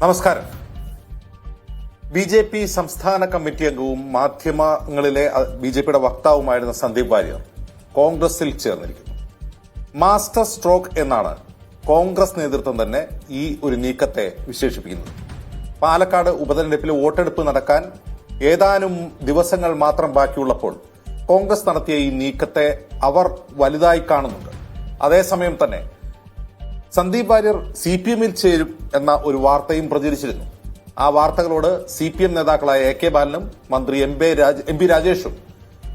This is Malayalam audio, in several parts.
നമസ്കാരം. ബി.ജെ.പി. സംസ്ഥാന കമ്മിറ്റി അംഗവും മാധ്യമങ്ങളിലെ ബി.ജെ.പിയുടെ വക്താവുമായിരുന്ന സന്ദീപ് വാര്യർ കോൺഗ്രസിൽ ചേർന്നിരിക്കുന്നു. മാസ്റ്റർ സ്ട്രോക്ക് എന്നാണ് കോൺഗ്രസ് നേതൃത്വം തന്നെ ഈ ഒരു നീക്കത്തെ വിശേഷിപ്പിക്കുന്നത്. പാലക്കാട് ഉപതെരഞ്ഞെടുപ്പിൽ വോട്ടെടുപ്പ് നടക്കാൻ ഏതാനും ദിവസങ്ങൾ മാത്രം ബാക്കിയുള്ളപ്പോൾ കോൺഗ്രസ് നടത്തിയ ഈ നീക്കത്തെ അവർ വലുതായി കാണുന്നുണ്ട്. അതേസമയം തന്നെ സന്ദീപ് വാര്യർ CPM-ൽ ചേരും എന്ന ഒരു വാർത്തയും പ്രചരിച്ചിരുന്നു. ആ വാർത്തകളോട് CPM നേതാക്കളായ A.K. ബാലനും മന്ത്രി എം.പി. രാജേഷും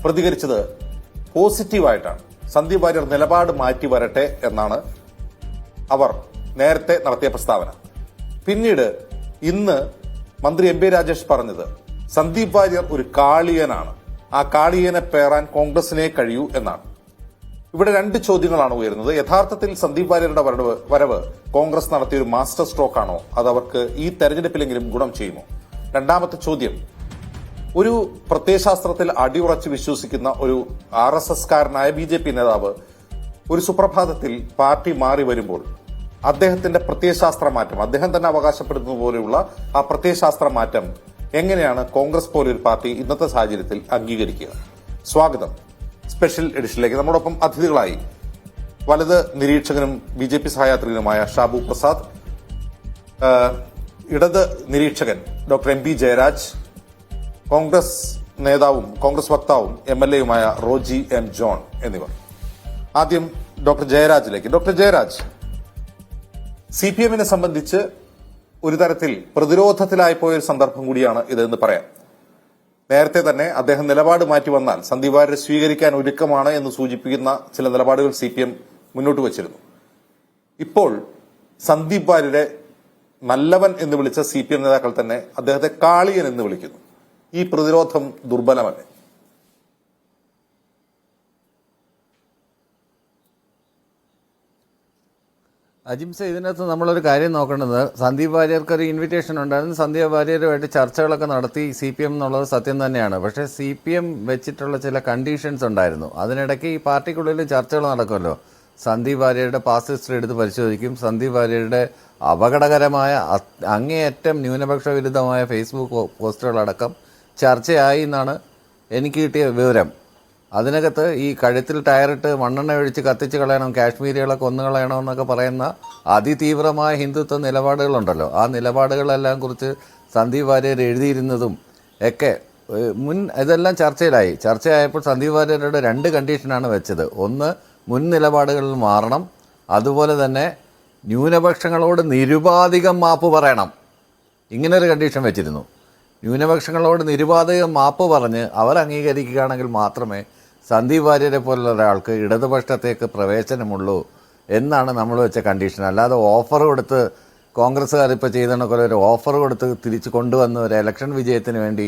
പ്രതികരിച്ചത് പോസിറ്റീവായിട്ടാണ്. സന്ദീപ് വാര്യർ നിലപാട് മാറ്റി വരട്ടെ എന്നാണ് അവർ നേരത്തെ നടത്തിയ പ്രസ്താവന. പിന്നീട് ഇന്ന് മന്ത്രി എം.പി. രാജേഷ് പറഞ്ഞത് സന്ദീപ് വാര്യർ ഒരു കാളിയനാണ്, ആ കാളിയനെ പേറാൻ കോൺഗ്രസിനെ കഴിയൂ എന്നാണ്. ഇവിടെ രണ്ട് ചോദ്യങ്ങളാണ് ഉയരുന്നത്. യഥാർത്ഥത്തിൽ സന്ദീപ് വാര്യരുടെ വരവ് കോൺഗ്രസ് നടത്തിയ ഒരു മാസ്റ്റർ സ്ട്രോക്ക് ആണോ, അത് അവർക്ക് ഈ തെരഞ്ഞെടുപ്പിലെങ്കിലും ഗുണം ചെയ്യുമോ? രണ്ടാമത്തെ ചോദ്യം, ഒരു പ്രത്യയശാസ്ത്രത്തിൽ അടിയുറച്ച് വിശ്വസിക്കുന്ന ഒരു RSS-കാരനായ BJP നേതാവ് ഒരു സുപ്രഭാതത്തിൽ പാർട്ടി മാറി വരുമ്പോൾ അദ്ദേഹത്തിന്റെ പ്രത്യയശാസ്ത്ര മാറ്റം, അദ്ദേഹം തന്നെ അവകാശപ്പെടുന്നത് പോലെയുള്ള ആ പ്രത്യയശാസ്ത്ര മാറ്റം എങ്ങനെയാണ് കോൺഗ്രസ് പോലൊരു പാർട്ടി ഇന്നത്തെ സാഹചര്യത്തിൽ അംഗീകരിക്കുക? സ്വാഗതം സ്പെഷ്യൽ എഡിഷനിലേക്ക്. നമ്മോടൊപ്പം അതിഥികളായി വലത് നിരീക്ഷകനും BJP സഹയാത്രികനുമായ ഷാബു പ്രസാദ്, ഇടത് നിരീക്ഷകൻ ഡോക്ടർ MP ജയരാജ്, കോൺഗ്രസ് നേതാവും കോൺഗ്രസ് വക്താവും MLA-യുമായ റോജി M. ജോൺ എന്നിവർ. ആദ്യം ഡോക്ടർ ജയരാജിലേക്ക്. ഡോക്ടർ ജയരാജ്, CPM-നെ സംബന്ധിച്ച് ഒരു തരത്തിൽ പ്രതിരോധത്തിലായിപ്പോയ ഒരു സന്ദർഭം കൂടിയാണ് ഇതെന്ന് പറയാം. നേരത്തെ തന്നെ അദ്ദേഹം നിലപാട് മാറ്റി വന്നാൽ സന്ദീപ് വാര്യരെ സ്വീകരിക്കാൻ ഒരുക്കമാണ് എന്ന് സൂചിപ്പിക്കുന്ന ചില നിലപാടുകൾ CPM മുന്നോട്ട് വച്ചിരുന്നു. ഇപ്പോൾ സന്ദീപ് വാര്യരെ നല്ലവൻ എന്ന് വിളിച്ച CPM നേതാക്കൾ തന്നെ അദ്ദേഹത്തെ കാളിയൻ എന്ന് വിളിക്കുന്നു. ഈ പ്രതിരോധം ദുർബലമല്ലേ? അജിംസ, ഇതിനകത്ത് നമ്മളൊരു കാര്യം നോക്കേണ്ടത്, സന്ദീപ് വാര്യർക്ക് ഒരു ഇൻവിറ്റേഷൻ ഉണ്ടായിരുന്നു. സന്ദീപ് വാര്യരുമായിട്ട് ചർച്ചകളൊക്കെ നടത്തി CPM എന്നുള്ളത് സത്യം തന്നെയാണ്. പക്ഷേ CPM വെച്ചിട്ടുള്ള ചില കണ്ടീഷൻസ് ഉണ്ടായിരുന്നു. അതിനിടയ്ക്ക് ഈ പാർട്ടിക്കുള്ളിൽ ചർച്ചകൾ നടക്കുമല്ലോ. സന്ദീപ് വാര്യരുടെ പാസ്റ്റ് ഹിസ്റ്ററി എടുത്ത് പരിശോധിക്കും. സന്ദീപ് വാര്യരുടെ അപകടകരമായ അങ്ങേയറ്റം ന്യൂനപക്ഷ വിരുദ്ധമായ ഫേസ്ബുക്ക് പോസ്റ്റുകളടക്കം ചർച്ചയായി എന്നാണ് എനിക്ക് കിട്ടിയ വിവരം. അതിനകത്ത് ഈ കഴുത്തിൽ ടയറിട്ട് മണ്ണെണ്ണ ഒഴിച്ച് കത്തിച്ച് കളയണം, കാശ്മീരികളെ കൊന്നുകളയണം എന്നൊക്കെ പറയുന്ന അതിതീവ്രമായ ഹിന്ദുത്വ നിലപാടുകളുണ്ടല്ലോ, ആ നിലപാടുകളെല്ലാം കുറിച്ച് സന്ദീപ് വാര്യർ എഴുതിയിരുന്നതും ഒക്കെ ഇതെല്ലാം ചർച്ചയായപ്പോൾ സന്ദീപ് വാര്യരുടെ രണ്ട് കണ്ടീഷനാണ് വെച്ചത്. ഒന്ന്, മുൻ നിലപാടുകളിൽ മാറണം, അതുപോലെ തന്നെ ന്യൂനപക്ഷങ്ങളോട് നിരുപാധികം മാപ്പ് പറയണം. ഇങ്ങനൊരു കണ്ടീഷൻ വെച്ചിരുന്നു. ന്യൂനപക്ഷങ്ങളോട് നിരുപാധികം മാപ്പ് പറഞ്ഞ് അവർ അംഗീകരിക്കുകയാണെങ്കിൽ മാത്രമേ സന്ദീപ് വാര്യരെ പോലുള്ള ഒരാൾക്ക് ഇടതുപക്ഷത്തേക്ക് പ്രവേശനമുള്ളൂ എന്നാണ് നമ്മൾ വെച്ച കണ്ടീഷൻ. അല്ലാതെ ഓഫർ കൊടുത്ത് കോൺഗ്രസ്സുകാരിപ്പോൾ ചെയ്തണക്കൊരു ഒരു ഓഫർ കൊടുത്ത് തിരിച്ച് കൊണ്ടുവന്ന് ഒരു ഇലക്ഷൻ വിജയത്തിന് വേണ്ടി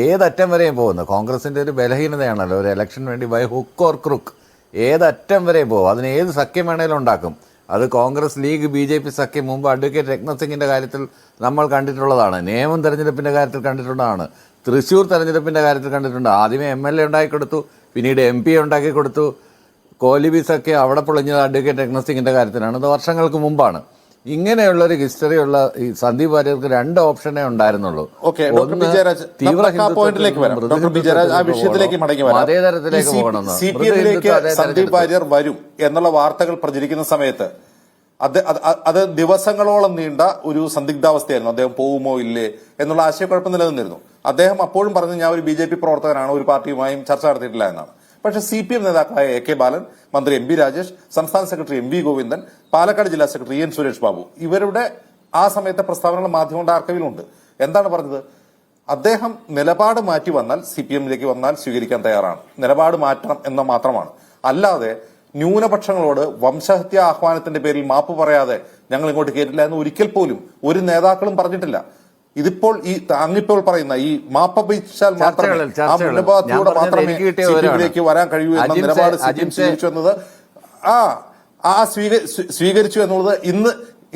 ഏതറ്റം വരെയും പോകുന്നു. കോൺഗ്രസിൻ്റെ ഒരു ബലഹീനതയാണല്ലോ ഒരു ഇലക്ഷൻ വേണ്ടി ബൈ ഹുക്ക് ഓർ ക്രുക്ക് ഏതറ്റം വരെയും പോകും. അതിന് ഏത് സഖ്യം വേണേലും ഉണ്ടാക്കും. അത് കോൺഗ്രസ് ലീഗ് BJP സഖ്യം മുമ്പ് അഡ്വക്കേറ്റ് രത്നസിംഗിൻ്റെ കാര്യത്തിൽ നമ്മൾ കണ്ടിട്ടുള്ളതാണ്. നേമം തെരഞ്ഞെടുപ്പിൻ്റെ കാര്യത്തിൽ കണ്ടിട്ടുള്ളതാണ്. തൃശ്ശൂർ തെരഞ്ഞെടുപ്പിൻ്റെ കാര്യത്തിൽ കണ്ടിട്ടുണ്ട്. ആദ്യമേ MLA ഉണ്ടാക്കിക്കൊടുത്തു, പിന്നീട് MP ഉണ്ടാക്കി കൊടുത്തു. കോലിബി സഖ്യം അവിടെ പൊളിഞ്ഞത് അഡ്വക്കേറ്റ് രത്നസിംഗിൻ്റെ കാര്യത്തിലാണ്. അത് വർഷങ്ങൾക്ക് മുമ്പാണ്. ഇങ്ങനെയുള്ളൊരു ഹിസ്റ്ററിയുള്ള ഈ സന്ദീപ് വാര്യർക്ക് രണ്ട് ഓപ്ഷനേ ഉണ്ടായിരുന്നുള്ളൂ. മതേതരത്തിലേക്ക് പോകണമെന്ന് സന്ദീപ് വാര്യർ വരും എന്നുള്ള വാർത്തകൾ പ്രചരിക്കുന്ന സമയത്ത് അത് ദിവസങ്ങളോളം നീണ്ട ഒരു സന്ദിഗ്ധാവസ്ഥയായിരുന്നു. അദ്ദേഹം പോകുമോ ഇല്ലേ എന്നുള്ള ആശയക്കുഴപ്പം നിലനിന്നിരുന്നു. അദ്ദേഹം അപ്പോഴും പറഞ്ഞു, ഞാൻ ഒരു BJP പ്രവർത്തകനാണ്, ഒരു പാർട്ടിയുമായും ചർച്ച നടത്തിയിട്ടില്ല എന്നാണ്. പക്ഷേ CPM നേതാക്കളായ A.K. ബാലൻ, മന്ത്രി MP രാജേഷ്, സംസ്ഥാന സെക്രട്ടറി MV ഗോവിന്ദൻ, പാലക്കാട് ജില്ലാ സെക്രട്ടറി N. സുരേഷ് ബാബു, ഇവരുടെ ആ സമയത്തെ പ്രസ്താവനകൾ മാധ്യമങ്ങളുടെ ആർക്കൈവിലുണ്ട്. എന്താണ് പറഞ്ഞത്? അദ്ദേഹം നിലപാട് മാറ്റി വന്നാൽ CPM-ലേക്ക് വന്നാൽ സ്വീകരിക്കാൻ തയ്യാറാണ്, നിലപാട് മാറ്റണം എന്ന മാത്രമാണ്. അല്ലാതെ ന്യൂനപക്ഷങ്ങളോട് വംശഹത്യ ആഹ്വാനത്തിന്റെ പേരിൽ മാപ്പ് പറയാതെ ഞങ്ങൾ ഇങ്ങോട്ട് കേട്ടില്ല എന്ന് ഒരിക്കൽ പോലും ഒരു നേതാക്കളും പറഞ്ഞിട്ടില്ല. ഇതിപ്പോൾ ഈ അങ്ങിപ്പോൾ പറയുന്ന ഈ മാപ്പപേക്ഷിച്ചാൽ മാത്രമേ ആ മുന്നപാതയോടെ മാത്രമേ CPM-ലേക്ക് വരാൻ കഴിയൂ എന്ന നിലപാട് CPM സ്വീകരിച്ചു എന്നത് സ്വീകരിച്ചു എന്നുള്ളത്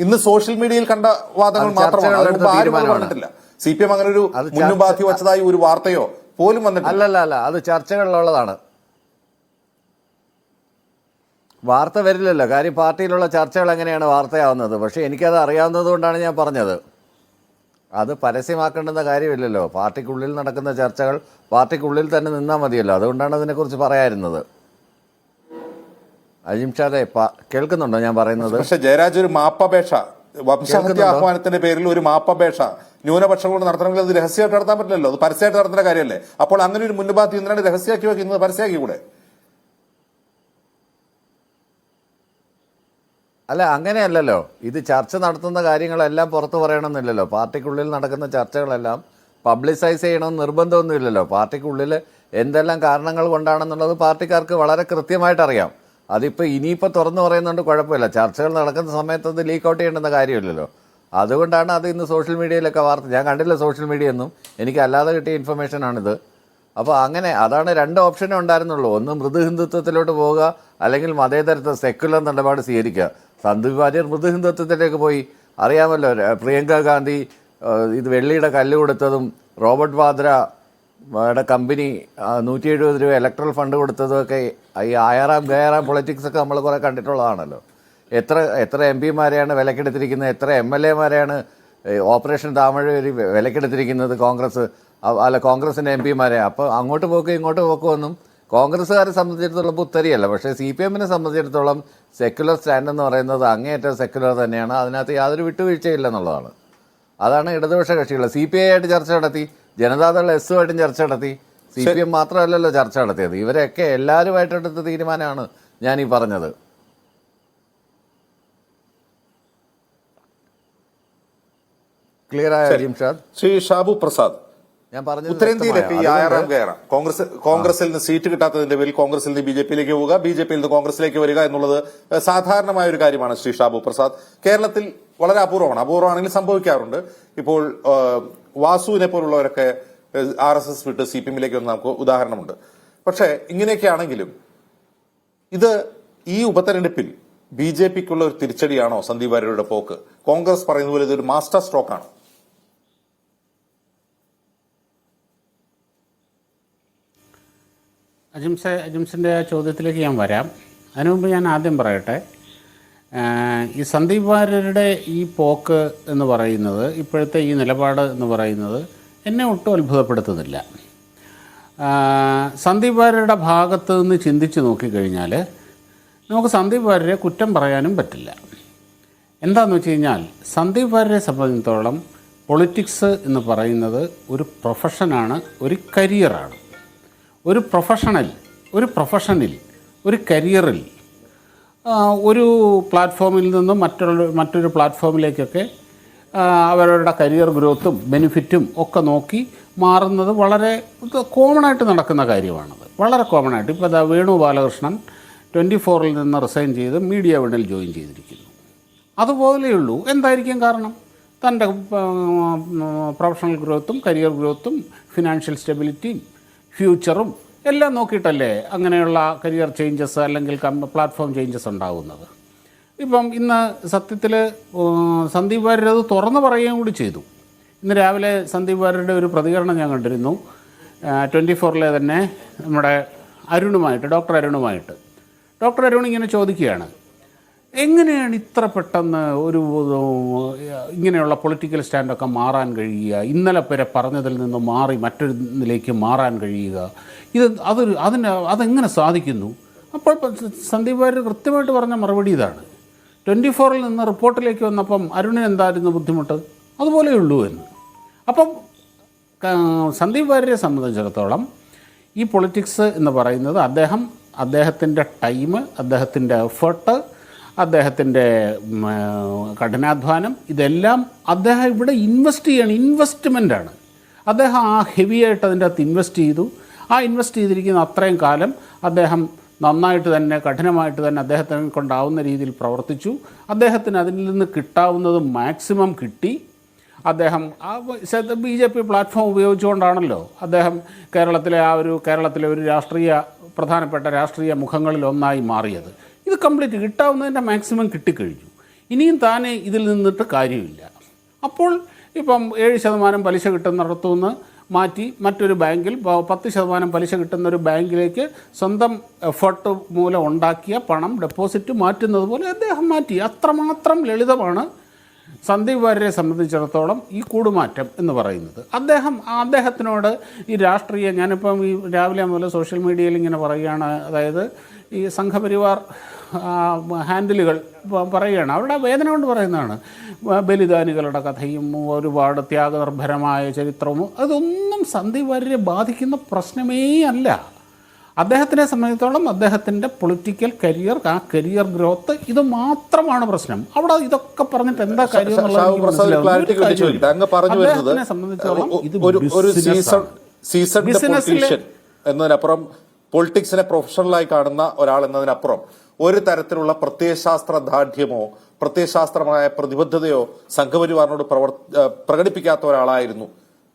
ഇന്ന് സോഷ്യൽ മീഡിയയിൽ കണ്ട വാദങ്ങൾ മാത്രമാണ്. അതിന് ആരും പറഞ്ഞിട്ടില്ല. CPM അങ്ങനെ ഒരു മുന്നുപാധി വച്ചതായി ഒരു വാർത്തയോ പോലും വന്നിട്ടില്ല. അല്ല, അത് ചർച്ചകളിലുള്ളതാണ്. വാർത്ത വരില്ലല്ലോ. കാര്യം പാർട്ടിയിലുള്ള ചർച്ചകൾ എങ്ങനെയാണ് വാർത്തയാവുന്നത്? പക്ഷേ എനിക്കത് അറിയാവുന്നത് കൊണ്ടാണ് ഞാൻ പറഞ്ഞത്. അത് പരസ്യമാക്കേണ്ടുന്ന കാര്യമില്ലല്ലോ. പാർട്ടിക്കുള്ളിൽ നടക്കുന്ന ചർച്ചകൾ പാർട്ടിക്കുള്ളിൽ തന്നെ നിന്നാൽ മതിയല്ലോ. അതുകൊണ്ടാണ് അതിനെക്കുറിച്ച് പറയാറുന്നത്. അജിംഷാദെ കേൾക്കുന്നുണ്ടോ ഞാൻ പറയുന്നത്? പക്ഷേ ജയരാജ്, ഒരു മാപ്പപേക്ഷ, വംശഹത്യ ആഹ്വാനത്തിന്റെ പേരിൽ ഒരു മാപ്പപേക്ഷ ന്യൂനപക്ഷങ്ങളോട് നടത്തണമെങ്കിൽ അത് രഹസ്യമായിട്ട് നടത്താൻ പറ്റില്ലല്ലോ. അത് പരസ്യമായിട്ട് നടത്തേണ്ട കാര്യമല്ലേ? അപ്പോൾ അങ്ങനെ ഒരു മുൻപാത്തി എന്തിനാണ് രഹസ്യമാക്കി വെക്കുന്നത്? പരസ്യമാക്കി കൂടെ? അല്ല, അങ്ങനെയല്ലല്ലോ. ഇത് ചർച്ച നടത്തുന്ന കാര്യങ്ങളെല്ലാം പുറത്തു പറയണമെന്നില്ലല്ലോ. പാർട്ടിക്കുള്ളിൽ നടക്കുന്ന ചർച്ചകളെല്ലാം പബ്ലിസൈസ് ചെയ്യണമെന്ന് നിർബന്ധമൊന്നുമില്ലല്ലോ. പാർട്ടിക്കുള്ളിൽ എന്തെല്ലാം കാരണങ്ങൾ കൊണ്ടാണെന്നുള്ളത് പാർട്ടിക്കാർക്ക് വളരെ കൃത്യമായിട്ട് അറിയാം. അതിപ്പോൾ ഇനിയിപ്പോൾ തുറന്നു പറയുന്നുണ്ട്, കുഴപ്പമില്ല. ചർച്ചകൾ നടക്കുന്ന സമയത്ത് അത് ലീക്ക് ഔട്ട് ചെയ്യേണ്ടുന്ന കാര്യമില്ലല്ലോ. അതുകൊണ്ടാണ് അത് ഇന്ന് സോഷ്യൽ മീഡിയയിലൊക്കെ വാർത്ത. ഞാൻ കണ്ടില്ല സോഷ്യൽ മീഡിയ ഒന്നും, എനിക്ക് അല്ലാതെ കിട്ടിയ ഇൻഫർമേഷനാണിത്. അപ്പോൾ അങ്ങനെ അതാണ് രണ്ട് ഓപ്ഷനേ ഉണ്ടായിരുന്നുള്ളൂ. ഒന്ന് മൃദു ഹിന്ദുത്വത്തിലോട്ട് പോവുക, അല്ലെങ്കിൽ മതേതരത്വ സെക്യുലർ നിലപാട് സ്വീകരിക്കുക. സന്ദീപ് വാര്യർ മൃദു ഹിന്ദുത്വത്തിലേക്ക് പോയി. അറിയാമല്ലോ, പ്രിയങ്ക ഗാന്ധി ഇത് വെള്ളിയുടെ കല്ല് കൊടുത്തതും റോബർട്ട് വാദ്രയുടെ കമ്പനി 170 രൂപ ഇലക്ട്രൽ ഫണ്ട് കൊടുത്തതുമൊക്കെ ഈ ആയാറാം ഗയാറാം പൊളിറ്റിക്സൊക്കെ നമ്മൾ കുറേ കണ്ടിട്ടുള്ളതാണല്ലോ. എത്ര എം പിമാരെയാണ് വിലക്കെടുത്തിരിക്കുന്നത്, എത്ര MLA മാരെയാണ് ഓപ്പറേഷൻ താമരശ്ശേരി വിലക്കെടുത്തിരിക്കുന്നത് കോൺഗ്രസിൻ്റെ എം പിമാരെ. അപ്പോൾ അങ്ങോട്ട് പോക്ക് ഇങ്ങോട്ട് പോക്കുമൊന്നും കോൺഗ്രസ്സുകാരെ സംബന്ധിച്ചിടത്തോളം പുത്തരിയല്ല. പക്ഷേ CPM-നെ സംബന്ധിച്ചിടത്തോളം സെക്യുലർ സ്റ്റാൻഡ് എന്ന് പറയുന്നത് അങ്ങേയറ്റം സെക്യുലർ തന്നെയാണ്. അതിനകത്ത് യാതൊരു വിട്ടുവീഴ്ചയില്ല എന്നുള്ളതാണ്. അതാണ് ഇടതുപക്ഷ കക്ഷികൾ. CPI ആയിട്ട് ചർച്ച നടത്തി, ജനതാദൾ എസുമായിട്ടും ചർച്ച നടത്തി. CPM മാത്രമല്ലല്ലോ ചർച്ച നടത്തിയത്. ഇവരെയൊക്കെ എല്ലാവരുമായിട്ടെടുത്ത തീരുമാനമാണ് ഞാനീ പറഞ്ഞത്. ക്ലിയർ ആയ ജിംഷാദ്? ശ്രീ ഷാബു പ്രസാദ്, ഞാൻ പറഞ്ഞത് ഉത്തരേന്ത്യയിലേക്ക് ഈ ആയാറാം കയറാം, കോൺഗ്രസിൽ നിന്ന് സീറ്റ് കിട്ടാത്തതിന്റെ പേരിൽ കോൺഗ്രസിൽ നിന്ന് BJP-യിലേക്ക് പോവുക, BJP-യിൽ നിന്ന് കോൺഗ്രസിലേക്ക് വരിക എന്നുള്ളത് സാധാരണമായ ഒരു കാര്യമാണ്. ശ്രീ ഷാബു പ്രസാദ്, കേരളത്തിൽ വളരെ അപൂർവമാണെങ്കിൽ സംഭവിക്കാറുണ്ട്. ഇപ്പോൾ വാസുവിനെ പോലുള്ളവരൊക്കെ RSS വിട്ട് CPM-ലേക്ക് വന്ന് നമുക്ക് ഉദാഹരണമുണ്ട്. പക്ഷേ ഇങ്ങനെയൊക്കെയാണെങ്കിലും ഇത് ഈ ഉപതെരഞ്ഞെടുപ്പിൽ BJP-ക്കുള്ള ഒരു തിരിച്ചടിയാണോ സന്ദീപ് വാര്യരുടെ പോക്ക്? കോൺഗ്രസ് പറയുന്ന പോലെ ഇതൊരു മാസ്റ്റർ സ്ട്രോക്കാണോ? അജിംസിൻ്റെ ചോദ്യത്തിലേക്ക് ഞാൻ വരാം. അതിനു മുമ്പ് ഞാൻ ആദ്യം പറയട്ടെ, ഈ സന്ദീപ് വാര്യരുടെ ഈ പോക്ക് എന്ന് പറയുന്നത്, ഇപ്പോഴത്തെ ഈ നിലപാട് എന്ന് പറയുന്നത് എന്നെ ഒട്ടും അത്ഭുതപ്പെടുത്തുന്നില്ല. സന്ദീപ് വാര്യരുടെ ഭാഗത്ത് നിന്ന് ചിന്തിച്ച് നോക്കിക്കഴിഞ്ഞാൽ നമുക്ക് സന്ദീപ് വാര്യരെ കുറ്റം പറയാനും പറ്റില്ല. എന്താണെന്ന് വെച്ച് കഴിഞ്ഞാൽ, സന്ദീപ് വാര്യരെ സംബന്ധിച്ചിടത്തോളം പൊളിറ്റിക്സ് എന്ന് പറയുന്നത് ഒരു പ്രൊഫഷനാണ്, ഒരു കരിയറാണ്. ഒരു പ്രൊഫഷനിൽ ഒരു കരിയറിൽ ഒരു പ്ലാറ്റ്ഫോമിൽ നിന്നും മറ്റൊരു പ്ലാറ്റ്ഫോമിലേക്കൊക്കെ അവരുടെ കരിയർ ഗ്രോത്തും ബെനിഫിറ്റും ഒക്കെ നോക്കി മാറുന്നത് വളരെ കോമണായിട്ട് നടക്കുന്ന കാര്യമാണത്. വളരെ കോമണായിട്ട്. ഇപ്പോൾ വേണു ബാലകൃഷ്ണൻ 24-ൽ നിന്ന് റിസൈൻ ചെയ്ത് മീഡിയ വണ്ണിൽ ജോയിൻ ചെയ്തിരിക്കുന്നു. അതുപോലെയുള്ളൂ. എന്തായിരിക്കും കാരണം? തൻ്റെ പ്രൊഫഷണൽ ഗ്രോത്തും കരിയർ ഗ്രോത്തും ഫിനാൻഷ്യൽ സ്റ്റെബിലിറ്റിയും ഫ്യൂച്ചറും എല്ലാം നോക്കിയിട്ടല്ലേ അങ്ങനെയുള്ള കരിയർ ചേഞ്ചസ് അല്ലെങ്കിൽ പ്ലാറ്റ്ഫോം ചേഞ്ചസ് ഉണ്ടാകുന്നത്. ഇപ്പം ഇന്ന് സത്യത്തിൽ സന്ദീപ് വാര്യർ അത് തുറന്നു പറയുകയും കൂടി ചെയ്തു. ഇന്ന് രാവിലെ സന്ദീപ് വാര്യരുടെ ഒരു പ്രതികരണം ഞാൻ കണ്ടിരുന്നു. 24-ലെ തന്നെ നമ്മുടെ ഡോക്ടർ അരുൺ ഇങ്ങനെ ചോദിക്കുകയാണ്, എങ്ങനെയാണ് ഇത്ര പെട്ടെന്ന് ഒരു ഇങ്ങനെയുള്ള പൊളിറ്റിക്കൽ സ്റ്റാൻഡൊക്കെ മാറാൻ കഴിയുക, ഇന്നലെ വരെ പറഞ്ഞതിൽ നിന്ന് മാറി മറ്റൊന്നിലേക്ക് മാറാൻ കഴിയുക, അതെങ്ങനെ സാധിക്കുന്നു? അപ്പോൾ സന്ദീപ് വാര്യർ കൃത്യമായിട്ട് പറഞ്ഞ മറുപടി ഇതാണ്. 24-ൽ നിന്ന് റിപ്പോർട്ടിലേക്ക് വന്നപ്പം അരുണിന് എന്തായിരുന്നു ബുദ്ധിമുട്ട്, അതുപോലെയുള്ളൂ എന്ന്. അപ്പം സന്ദീപ് വാര്യരെ സംബന്ധിച്ചിടത്തോളം ഈ പൊളിറ്റിക്സ് എന്ന് പറയുന്നത് അദ്ദേഹത്തിൻ്റെ ടൈം, അദ്ദേഹത്തിൻ്റെ എഫേർട്ട്, അദ്ദേഹത്തിൻ്റെ കഠിനാധ്വാനം, ഇതെല്ലാം അദ്ദേഹം ഇവിടെ ഇൻവെസ്റ്റ്മെൻറ്റാണ്. അദ്ദേഹം ഹെവിയായിട്ട് അതിൻ്റെ അകത്ത് ഇൻവെസ്റ്റ് ചെയ്തു. ഇൻവെസ്റ്റ് ചെയ്തിരിക്കുന്ന അത്രയും കാലം അദ്ദേഹം നന്നായിട്ട് തന്നെ കഠിനമായിട്ട് തന്നെ അദ്ദേഹത്തിനെ കൊണ്ടാവുന്ന രീതിയിൽ പ്രവർത്തിച്ചു. അദ്ദേഹത്തിന് അതിൽ നിന്ന് കിട്ടാവുന്നത് മാക്സിമം കിട്ടി. അദ്ദേഹം BJP പ്ലാറ്റ്ഫോം ഉപയോഗിച്ചുകൊണ്ടാണല്ലോ അദ്ദേഹം കേരളത്തിലെ ഒരു പ്രധാനപ്പെട്ട രാഷ്ട്രീയ മുഖങ്ങളിൽ ഒന്നായി മാറിയത്. ഇത് കംപ്ലീറ്റ് കിട്ടാവുന്നതിൻ്റെ മാക്സിമം കിട്ടിക്കഴിഞ്ഞു. ഇനിയും താനെ ഇതിൽ നിന്നിട്ട് കാര്യമില്ല. അപ്പോൾ ഇപ്പം 7% പലിശ കിട്ടുന്നിടത്തുനിന്ന് മാറ്റി മറ്റൊരു ബാങ്കിൽ 10% പലിശ കിട്ടുന്ന ഒരു ബാങ്കിലേക്ക് സ്വന്തം എഫർട്ട് മൂലം ഉണ്ടാക്കിയ പണം ഡെപ്പോസിറ്റ് മാറ്റുന്നത് പോലെ അദ്ദേഹം മാറ്റി. അത്രമാത്രം ലളിതമാണ് സന്ദീപ് വാര്യരെ സംബന്ധിച്ചിടത്തോളം ഈ കൂടുമാറ്റം എന്ന് പറയുന്നത് അദ്ദേഹത്തിനോട് ഈ രാഷ്ട്രീയ, ഞാനിപ്പം ഈ രാവിലെ മുതൽ സോഷ്യൽ മീഡിയയിൽ ഇങ്ങനെ പറയുകയാണ്, അതായത് ഈ സംഘപരിവാർ ഹാൻഡിലുകൾ പറയുകയാണ്, അവരുടെ വേദന കൊണ്ട് പറയുന്നതാണ്. ബലിദാനികളുടെ കഥയും ഒരുപാട് ത്യാഗനിർഭരമായ ചരിത്രവും അതൊന്നും സന്ദീപ് വാര്യരെ ബാധിക്കുന്ന പ്രശ്നമേ അല്ല. അദ്ദേഹത്തിനെ സംബന്ധിച്ചിടത്തോളം അദ്ദേഹത്തിൻ്റെ പൊളിറ്റിക്കൽ കരിയർ, ആ കരിയർ ഗ്രോത്ത്, ഇത് മാത്രമാണ് പ്രശ്നം. അവിടെ ഇതൊക്കെ പറഞ്ഞിട്ട് എന്താ കാര്യം അദ്ദേഹത്തിനെ സംബന്ധിച്ചിടത്തോളം ഇത് എന്നതിനപ്പുറം പൊളിറ്റിക്സിനെ പ്രൊഫഷണലായി കാണുന്ന ഒരാൾ എന്നതിനപ്പുറം ഒരു തരത്തിലുള്ള പ്രത്യയശാസ്ത്ര ദാർഢ്യമോ പ്രത്യയശാസ്ത്രമായ പ്രതിബദ്ധതയോ സംഘപരിവാറിനോട് പ്രകടിപ്പിക്കാത്ത ഒരാളായിരുന്നു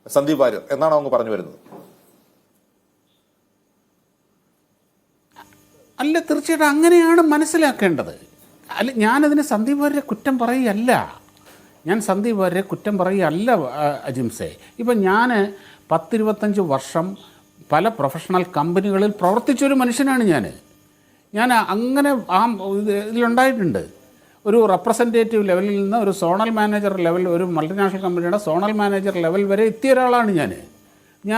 സന്ദീപ് വാര്യർ എന്നാണ് അങ്ങ് പറഞ്ഞു വരുന്നത്. അല്ല, തീർച്ചയായിട്ടും അങ്ങനെയാണ് മനസ്സിലാക്കേണ്ടത്. അല്ല, ഞാനതിന് സന്ദീപ് വാര്യരെ കുറ്റം പറയുകയല്ല, അജിംസെ. ഇപ്പം ഞാൻ 10-25 വർഷം പല പ്രൊഫഷണൽ കമ്പനികളിൽ പ്രവർത്തിച്ചൊരു മനുഷ്യനാണ് ഞാൻ അങ്ങനെ ഇതിലുണ്ടായിട്ടുണ്ട്. ഒരു റെപ്രസെൻറ്റേറ്റീവ് ലെവലിൽ നിന്ന് ഒരു സോണൽ മാനേജർ ലെവൽ, ഒരു മൾട്ടിനാഷണൽ കമ്പനിയുടെ സോണൽ മാനേജർ ലെവൽ വരെ എത്തിയ ഒരാളാണ് ഞാൻ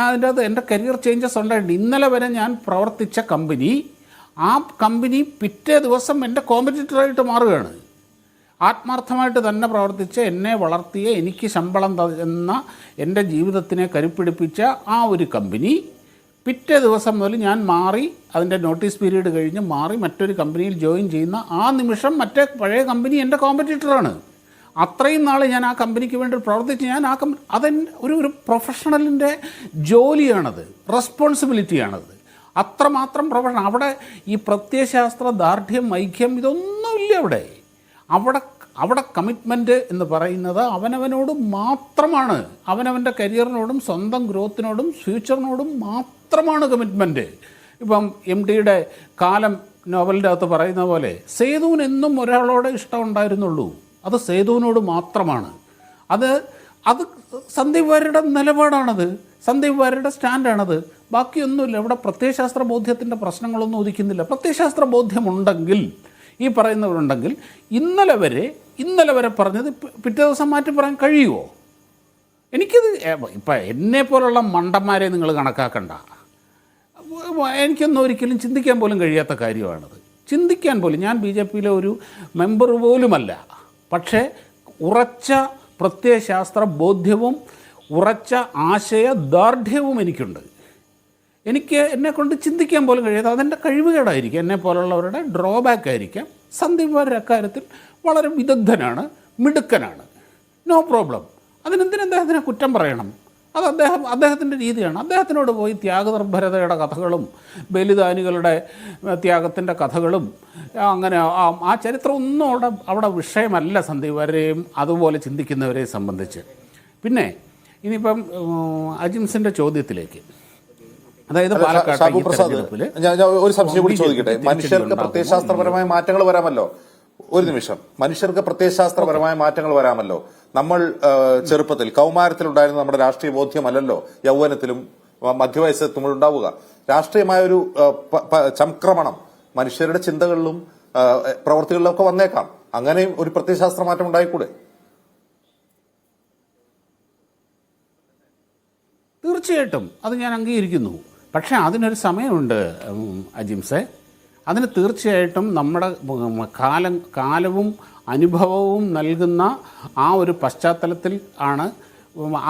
അതിൻ്റെ അകത്ത് എൻ്റെ കരിയർ ചേഞ്ചസ് ഉണ്ടായിട്ടുണ്ട്. ഇന്നലെ വരെ ഞാൻ പ്രവർത്തിച്ച കമ്പനി, ആ കമ്പനി പിറ്റേ ദിവസം എൻ്റെ കോമ്പറ്റീറ്ററായിട്ട് മാറുകയാണ്. ആത്മാർത്ഥമായിട്ട് തന്നെ പ്രവർത്തിച്ച് എന്നെ വളർത്തിയ, എനിക്ക് ശമ്പളം എന്ന, എൻ്റെ ജീവിതത്തിനെ കരുപ്പിടിപ്പിച്ച ആ ഒരു കമ്പനി പിറ്റേ ദിവസം മുതൽ ഞാൻ മാറി, അതിൻ്റെ നോട്ടീസ് പീരീഡ് കഴിഞ്ഞ് മാറി മറ്റൊരു കമ്പനിയിൽ ജോയിൻ ചെയ്യുന്ന ആ നിമിഷം മറ്റേ പഴയ കമ്പനി എൻ്റെ കോമ്പറ്റീറ്ററാണ്. അത്രയും നാൾ ഞാൻ ആ കമ്പനിക്ക് വേണ്ടി പ്രവർത്തിച്ച് ഞാൻ ആ ഒരു പ്രൊഫഷണലിൻ്റെ ജോലിയാണത്, റെസ്പോൺസിബിലിറ്റിയാണത്. അത്രമാത്രം പ്രൊഫഷണൽ. അവിടെ ഈ പ്രത്യയശാസ്ത്ര ദാർഢ്യം, ഐക്യം ഇതൊന്നുമില്ല. അവിടെ കമ്മിറ്റ്മെൻറ്റ് എന്ന് പറയുന്നത് അവനവനോട് മാത്രമാണ്. അവനവൻ്റെ കരിയറിനോടും സ്വന്തം ഗ്രോത്തിനോടും ഫ്യൂച്ചറിനോടും മാത്രമാണ് കമ്മിറ്റ്മെൻറ്റ്. ഇപ്പം MTയുടെ കാലം നോവലിൻ്റെ അകത്ത് പറയുന്ന പോലെ സേതുവിന് എന്നും ഒരാളോട് ഇഷ്ടമുണ്ടായിരുന്നുള്ളൂ, അത് സേതുവിനോട് മാത്രമാണ്. അത് സന്ദീപ് വാര്യരുടെ നിലപാടാണത്, സന്ദീപ് വാര്യരുടെ സ്റ്റാൻഡാണത്. ബാക്കിയൊന്നുമില്ല. ഇവിടെ പ്രത്യയശാസ്ത്ര ബോധ്യത്തിൻ്റെ പ്രശ്നങ്ങളൊന്നും ഉദിക്കുന്നില്ല. പ്രത്യയശാസ്ത്ര ബോധ്യമുണ്ടെങ്കിൽ, ഈ പറയുന്നവരുണ്ടെങ്കിൽ, ഇന്നലെ വരെ പറഞ്ഞത് പിറ്റേ ദിവസം മാറ്റി പറയാൻ കഴിയുമോ? എനിക്കിത് ഇപ്പം എന്നെപ്പോലുള്ള മണ്ടന്മാരെ നിങ്ങൾ കണക്കാക്കണ്ട. എനിക്കൊന്നും ഒരിക്കലും ചിന്തിക്കാൻ പോലും കഴിയാത്ത കാര്യമാണത്. ചിന്തിക്കാൻ പോലും, ഞാൻ BJPയിലെ ഒരു മെമ്പർ പോലുമല്ല. പക്ഷേ ഉറച്ച പ്രത്യയശാസ്ത്ര ബോധ്യവും ഉറച്ച ആശയദാർഢ്യവും എനിക്കുണ്ട്. എന്നെക്കൊണ്ട് ചിന്തിക്കാൻ പോലും കഴിയാതെ, അതെൻ്റെ കഴിവുകേടായിരിക്കും, എന്നെ പോലുള്ളവരുടെ ഡ്രോബാക്ക് ആയിരിക്കാം. സന്ദീപ് വാര്യർ അക്കാര്യത്തിൽ വളരെ വിദഗ്ധനാണ്, മിടുക്കനാണ്, നോ പ്രോബ്ലം. അതിനെന്തിന് അദ്ദേഹത്തിനെ കുറ്റം പറയണം? അത് അദ്ദേഹത്തിൻ്റെ രീതിയാണ്. അദ്ദേഹത്തിനോട് പോയി ത്യാഗനിർഭരതയുടെ കഥകളും ബലിദാനികളുടെ ത്യാഗത്തിൻ്റെ കഥകളും അങ്ങനെ ആ ചരിത്രം ഒന്നും അവിടെ വിഷയമല്ല സന്ദീപ് വാര്യരെയും അതുപോലെ ചിന്തിക്കുന്നവരെ സംബന്ധിച്ച്. പിന്നെ ഇനിയിപ്പം അജിംസിൻ്റെ ചോദ്യത്തിലേക്ക്, അതായത് ഒരു സംശയം കൂടി ചോദിക്കട്ടെ. മനുഷ്യർക്ക് പ്രത്യയശാസ്ത്രപരമായ മാറ്റങ്ങൾ വരാമല്ലോ. ഒരു നിമിഷം, മനുഷ്യർക്ക് പ്രത്യയശാസ്ത്രപരമായ മാറ്റങ്ങൾ വരാമല്ലോ. നമ്മൾ ചെറുപ്പത്തിൽ കൗമാരത്തിലുണ്ടായിരുന്ന നമ്മുടെ രാഷ്ട്രീയ ബോധ്യമല്ലല്ലോ യൗവനത്തിലും മധ്യവയസ്സെത്തുമ്പോൾ ഉണ്ടാവുക. രാഷ്ട്രീയമായ ഒരു ചംക്രമണം മനുഷ്യരുടെ ചിന്തകളിലും പ്രവൃത്തികളിലും ഒക്കെ വന്നേക്കാം. അങ്ങനെയും ഒരു പ്രത്യയശാസ്ത്ര മാറ്റം ഉണ്ടായിക്കൂടെ? തീർച്ചയായിട്ടും അത് ഞാൻ അംഗീകരിക്കുന്നു. പക്ഷേ അതിനൊരു സമയമുണ്ട് അജിംസെ. അതിന് തീർച്ചയായിട്ടും നമ്മുടെ കാലവും അനുഭവവും നൽകുന്ന ആ ഒരു പശ്ചാത്തലത്തിൽ ആണ്,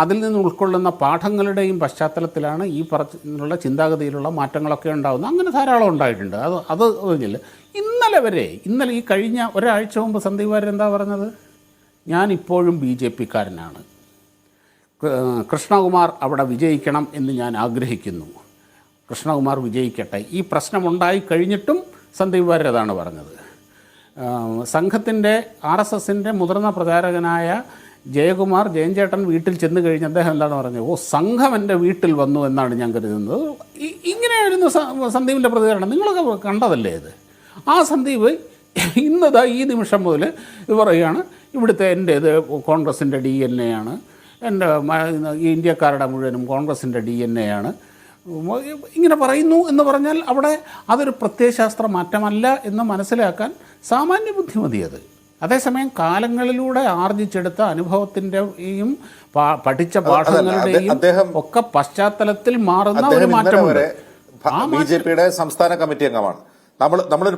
അതിൽ നിന്ന് ഉൾക്കൊള്ളുന്ന പാഠങ്ങളുടെയും പശ്ചാത്തലത്തിലാണ് ഈ പറഞ്ഞുള്ള ചിന്താഗതിയിലുള്ള മാറ്റങ്ങളൊക്കെ ഉണ്ടാകുന്നത്. അങ്ങനെ ധാരാളം ഉണ്ടായിട്ടുണ്ട്. അത് ഒന്നുമില്ല. ഇന്നലെ ഈ കഴിഞ്ഞ ഒരാഴ്ച മുമ്പ് സന്ദീപ് വാര്യർ എന്താ പറഞ്ഞത്? ഞാനിപ്പോഴും BJPക്കാരനാണ്, കൃഷ്ണകുമാർ അവിടെ വിജയിക്കണം എന്ന് ഞാൻ ആഗ്രഹിക്കുന്നു, കൃഷ്ണകുമാർ വിജയിക്കട്ടെ. ഈ പ്രശ്നമുണ്ടായി കഴിഞ്ഞിട്ടും സന്ദീപ് വാര്യർ അതാണ് പറഞ്ഞത്. സംഘത്തിൻ്റെ RSSൻ്റെ മുതിർന്ന പ്രചാരകനായ ജയൻചേട്ടൻ വീട്ടിൽ ചെന്ന് കഴിഞ്ഞ് അദ്ദേഹം എന്താണ് പറഞ്ഞത്? സംഘം എൻ്റെ വീട്ടിൽ വന്നു എന്നാണ് ഞാൻ കരുതുന്നത്. ഇങ്ങനെയായിരുന്നു സന്ദീപിൻ്റെ പ്രതികരണം. നിങ്ങളൊക്കെ കണ്ടതല്ലേ ഇത്? ആ സന്ദീപ് ഇന്നതാ ഈ നിമിഷം മുതൽ ഇത് പറയുകയാണ്, ഇവിടുത്തെ ഇത് കോൺഗ്രസിൻ്റെ DNA ആണ്, എൻ്റെ ഇന്ത്യക്കാരുടെ മുഴുവനും കോൺഗ്രസിൻ്റെ DNA ആണ്, ഇങ്ങനെ പറയുന്നു എന്ന് പറഞ്ഞാൽ അവിടെ അതൊരു പ്രത്യയശാസ്ത്ര മാറ്റമല്ല എന്ന് മനസ്സിലാക്കാൻ സാമാന്യ ബുദ്ധി മതി. അത് അതേസമയം കാലങ്ങളിലൂടെ ആർജിച്ചെടുത്ത അനുഭവത്തിൻ്റെയും പഠിച്ച പാഠങ്ങളുടെയും ഒക്കെ പശ്ചാത്തലത്തിൽ മാറുന്ന ഒരു മാറ്റമുണ്ട്. ബിജെപിയുടെ സംസ്ഥാന കമ്മിറ്റി അംഗമാണ്. നമ്മളൊരു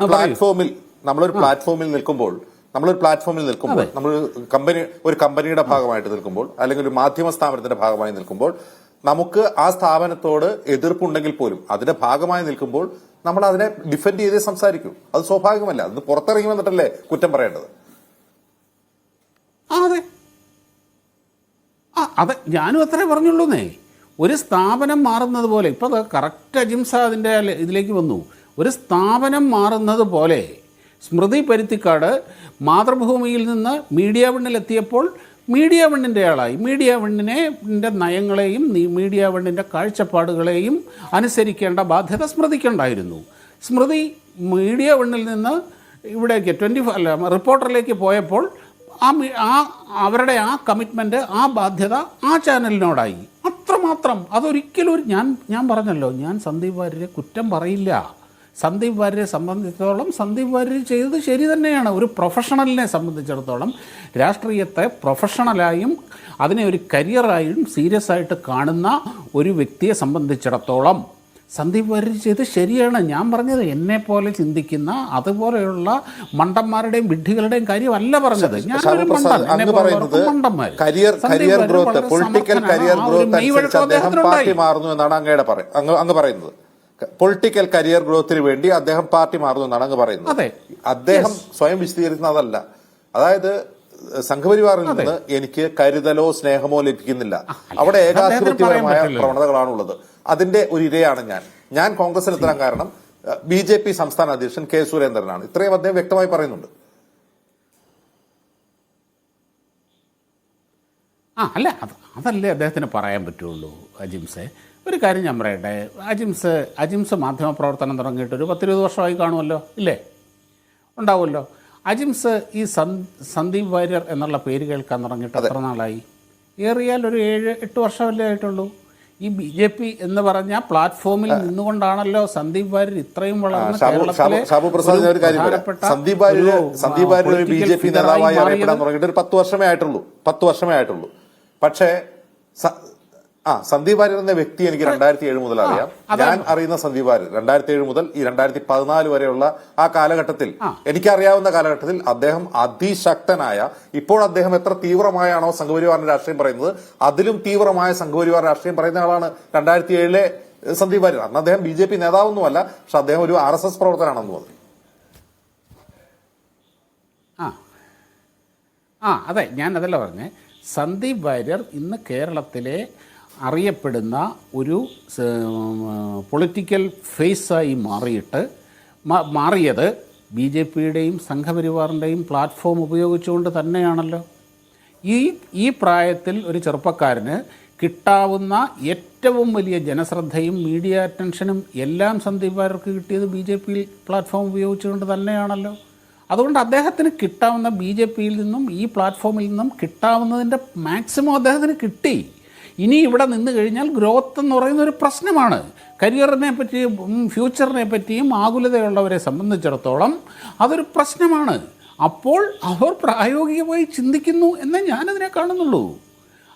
പ്ലാറ്റ്ഫോമിൽ നിൽക്കുമ്പോൾ നമ്മൾ ഒരു കമ്പനിയുടെ ഭാഗമായിട്ട് നിൽക്കുമ്പോൾ, അല്ലെങ്കിൽ ഒരു മാധ്യമ സ്ഥാപനത്തിന്റെ ഭാഗമായി നിൽക്കുമ്പോൾ, നമുക്ക് ആ സ്ഥാപനത്തോട് എതിർപ്പുണ്ടെങ്കിൽ പോലും അതിന്റെ ഭാഗമായി നിൽക്കുമ്പോൾ നമ്മൾ അതിനെ ഡിഫെൻഡ് ചെയ്തേ സംസാരിക്കും. അത് സ്വാഭാവികമല്ല. അത് പുറത്തിറങ്ങി വന്നിട്ടല്ലേ കുറ്റം പറയേണ്ടത്. അതെ, ഞാനും അത്രേ പറഞ്ഞുള്ളൂന്നേ. ഒരു സ്ഥാപനം മാറുന്നത് പോലെ, ഇപ്പോൾ കറക്റ്റ് അജിംസ അതിൻ്റെ ഇതിലേക്ക് വന്നു. ഒരു സ്ഥാപനം മാറുന്നത് പോലെ സ്മൃതി പരുത്തിക്കാട് മാതൃഭൂമിയിൽ നിന്ന് മീഡിയ വണ്ണിലെത്തിയപ്പോൾ മീഡിയ വണ്ണിൻ്റെ ആളായി. മീഡിയ വണ്ണിൻ്റെ നയങ്ങളെയും മീഡിയ വണ്ണിൻ്റെ കാഴ്ചപ്പാടുകളെയും അനുസരിക്കേണ്ട ബാധ്യത സ്മൃതിക്കുണ്ടായിരുന്നു. സ്മൃതി മീഡിയ വണ്ണിൽ നിന്ന് ഇവിടേക്ക് റിപ്പോർട്ടറിലേക്ക് പോയപ്പോൾ അവരുടെ ആ കമ്മിറ്റ്മെൻറ്റ്, ആ ബാധ്യത ആ ചാനലിനോടായി. അത്രമാത്രം. അതൊരിക്കലും ഞാൻ പറഞ്ഞല്ലോ, ഞാൻ സന്ദീപ് വാര്യരെ കുറ്റം പറയില്ല. സന്ദീപ് വാര്യരെ സംബന്ധിച്ചിടത്തോളം സന്ദീപ് വാര്യർ ചെയ്തത് ശരി തന്നെയാണ്. ഒരു പ്രൊഫഷണലിനെ സംബന്ധിച്ചിടത്തോളം, രാഷ്ട്രീയത്തെ പ്രൊഫഷണലായും അതിനെ ഒരു കരിയറായും സീരിയസ് ആയിട്ട് കാണുന്ന ഒരു വ്യക്തിയെ സംബന്ധിച്ചിടത്തോളം സന്ദീപ് വാര്യർ ചെയ്ത് ശരിയാണ്. ഞാൻ പറഞ്ഞത് എന്നെപ്പോലെ ചിന്തിക്കുന്ന അതുപോലെയുള്ള മണ്ടന്മാരുടെയും വിഡ്ഢികളുടെയും കാര്യമല്ല പറഞ്ഞത്. ഞാനൊരു മണ്ടന്മാർ അങ്ങ് പറയുന്നത് പൊളിറ്റിക്കൽ കരിയർ ഗ്രോത്തിന് വേണ്ടി അദ്ദേഹം പാർട്ടി മാറുന്നു എന്നാണ് അങ്ങ് പറയുന്നത്. അദ്ദേഹം സ്വയം വിശദീകരിക്കുന്നത് അതല്ല. അതായത് സംഘപരിവാറിൽ നിന്ന് എനിക്ക് കരുതലോ സ്നേഹമോ ലഭിക്കുന്നില്ല. അവിടെ ഏകാധിപത്യപരമായ പ്രവണതകളാണുള്ളത്. അതിന്റെ ഒരു ഇരയാണ് ഞാൻ കോൺഗ്രസിൽ എത്താൻ കാരണം ബിജെപി സംസ്ഥാന അധ്യക്ഷൻ കെ സുരേന്ദ്രനാണ്. ഇത്രയും അദ്ദേഹം വ്യക്തമായി പറയുന്നുണ്ട്. അല്ല, അതല്ലേ അദ്ദേഹത്തിന് പറയാൻ പറ്റുള്ളൂ. അജിംസെ, ഒരു കാര്യം ഞാൻ പറയട്ടെ. അജിംസ് മാധ്യമപ്രവർത്തനം തുടങ്ങിയിട്ട് ഒരു 10-20 വർഷമായി കാണുമല്ലോ, ഇല്ലേ? ഉണ്ടാവുമല്ലോ. അജിംസ് ഈ സന്ദീപ് വാര്യർ എന്നുള്ള പേര് കേൾക്കാൻ തുടങ്ങിയിട്ട് എത്ര നാളായി? ഏറിയാൽ ഒരു 7-8 വർഷമല്ലേ ആയിട്ടുള്ളൂ. ഈ BJP എന്ന് പറഞ്ഞ പ്ലാറ്റ്ഫോമിൽ നിന്നുകൊണ്ടാണല്ലോ സന്ദീപ് വാര്യർ ഇത്രയും വളർന്ന് സന്ദീപ് വാര്യർ ഒരു BJP നേതാവായി അറിയപ്പെടാൻ തുടങ്ങിയിട്ട് ഒരു 10 വർഷമേ ആയിട്ടുള്ളൂ. പക്ഷേ സന്ദീപ് വാര്യർ എന്ന വ്യക്തി എനിക്ക് 2007 മുതൽ അറിയാം. ഞാൻ അറിയുന്ന സന്ദീപ് വാര്യർ 2007 മുതൽ ഈ 2014 വരെയുള്ള ആ കാലഘട്ടത്തിൽ, എനിക്കറിയാവുന്ന കാലഘട്ടത്തിൽ അദ്ദേഹം അതിശക്തനായ, ഇപ്പോൾ അദ്ദേഹം എത്ര തീവ്രമായാണോ സംഘപരിവാറിന്റെ രാഷ്ട്രീയം പറയുന്നത്, അതിലും തീവ്രമായ സംഘപരിവാർ രാഷ്ട്രീയം പറയുന്ന ആളാണ് 2007 സന്ദീപ് വാര്യർ. അന്ന് അദ്ദേഹം BJP നേതാവൊന്നുമല്ല, പക്ഷെ അദ്ദേഹം ഒരു RSS പ്രവർത്തനാണെന്ന് പറഞ്ഞു. അതെ, ഞാൻ അതല്ല പറഞ്ഞേ. സന്ദീപ് വാര്യർ ഇന്ന് കേരളത്തിലെ അറിയപ്പെടുന്ന ഒരു പൊളിറ്റിക്കൽ ഫേസായി മാറിയത് BJPയുടെയും സംഘപരിവാറിൻ്റെയും പ്ലാറ്റ്ഫോം ഉപയോഗിച്ചുകൊണ്ട് തന്നെയാണല്ലോ. ഈ പ്രായത്തിൽ ഒരു ചെറുപ്പക്കാരന് കിട്ടാവുന്ന ഏറ്റവും വലിയ ജനശ്രദ്ധയും മീഡിയ അറ്റൻഷനും എല്ലാം സന്ദീപ് വാര്യർക്ക് കിട്ടിയത് BJP പ്ലാറ്റ്ഫോം ഉപയോഗിച്ചുകൊണ്ട് തന്നെയാണല്ലോ. അതുകൊണ്ട് അദ്ദേഹത്തിന് കിട്ടാവുന്ന BJPയിൽ നിന്നും ഈ പ്ലാറ്റ്ഫോമിൽ നിന്നും കിട്ടാവുന്നതിൻ്റെ മാക്സിമം അദ്ദേഹത്തിന് കിട്ടി. ഇനി ഇവിടെ നിന്ന് കഴിഞ്ഞാൽ ഗ്രോത്ത് എന്ന് പറയുന്ന ഒരു പ്രശ്നമാണ്. കരിയറിനെ പറ്റിയും ഫ്യൂച്ചറിനെ പറ്റിയും ആകുലതയുള്ളവരെ സംബന്ധിച്ചിടത്തോളം അതൊരു പ്രശ്നമാണ്. അപ്പോൾ അവർ പ്രായോഗികമായി ചിന്തിക്കുന്നു എന്നേ ഞാനതിനെ കാണുന്നുള്ളൂ.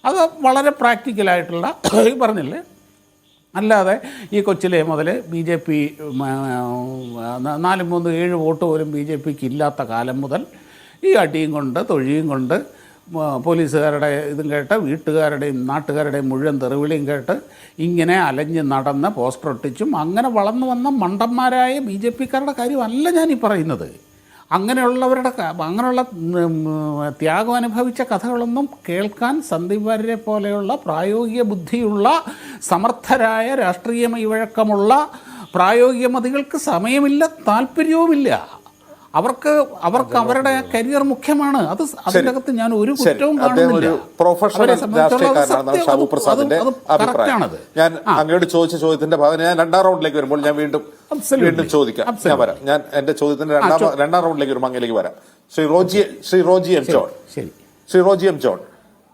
അത് വളരെ പ്രാക്ടിക്കലായിട്ടുള്ള പറഞ്ഞില്ലേ. അല്ലാതെ ഈ കൊച്ചിലെ മുതൽ BJP 4-3-7 വോട്ട് പോലും BJPക്ക് ഇല്ലാത്ത കാലം മുതൽ ഈ അടിയും കൊണ്ട് തൊഴിയും കൊണ്ട് പോലീസുകാരുടെ ഇതും കേട്ട് വീട്ടുകാരുടെയും നാട്ടുകാരുടെയും മുഴുവൻ തെറിവിളിയും കേട്ട് ഇങ്ങനെ അലഞ്ഞ് നടന്ന് പോസ്റ്റർ ഒട്ടിച്ചും അങ്ങനെ വളർന്നു വന്ന മണ്ടന്മാരായ BJPക്കാരുടെ കാര്യമല്ല ഞാനീ പറയുന്നത്. അങ്ങനെയുള്ള ത്യാഗം അനുഭവിച്ച കഥകളൊന്നും കേൾക്കാൻ സന്ദീപ് വാര്യരെ പോലെയുള്ള പ്രായോഗിക ബുദ്ധിയുള്ള സമർത്ഥരായ രാഷ്ട്രീയ വഴക്കമുള്ള പ്രായോഗികമതികൾക്ക് സമയമില്ല, താല്പര്യവുമില്ല. അവർക്ക് അവരുടെ കരിയർ മുഖ്യമാണ്. അതിനകത്ത് ഞാൻ ഒരു കുറ്റവും കാണുന്നില്ല. ഞാൻ അങ്ങോട്ട് ചോദിച്ച ചോദ്യത്തിന്റെ ഭാഗം ഞാൻ 2ാം റൗണ്ടിലേക്ക് വരുമ്പോൾ ഞാൻ വീണ്ടും ചോദിക്കാം. ഞാൻ വരാം. ഞാൻ എന്റെ ചോദ്യത്തിന്റെ 2ാം റൗണ്ടിലേക്ക് വരുമ്പോൾ അങ്ങേലേക്ക് വരാം. ശ്രീ റോജി എം ജോൺ,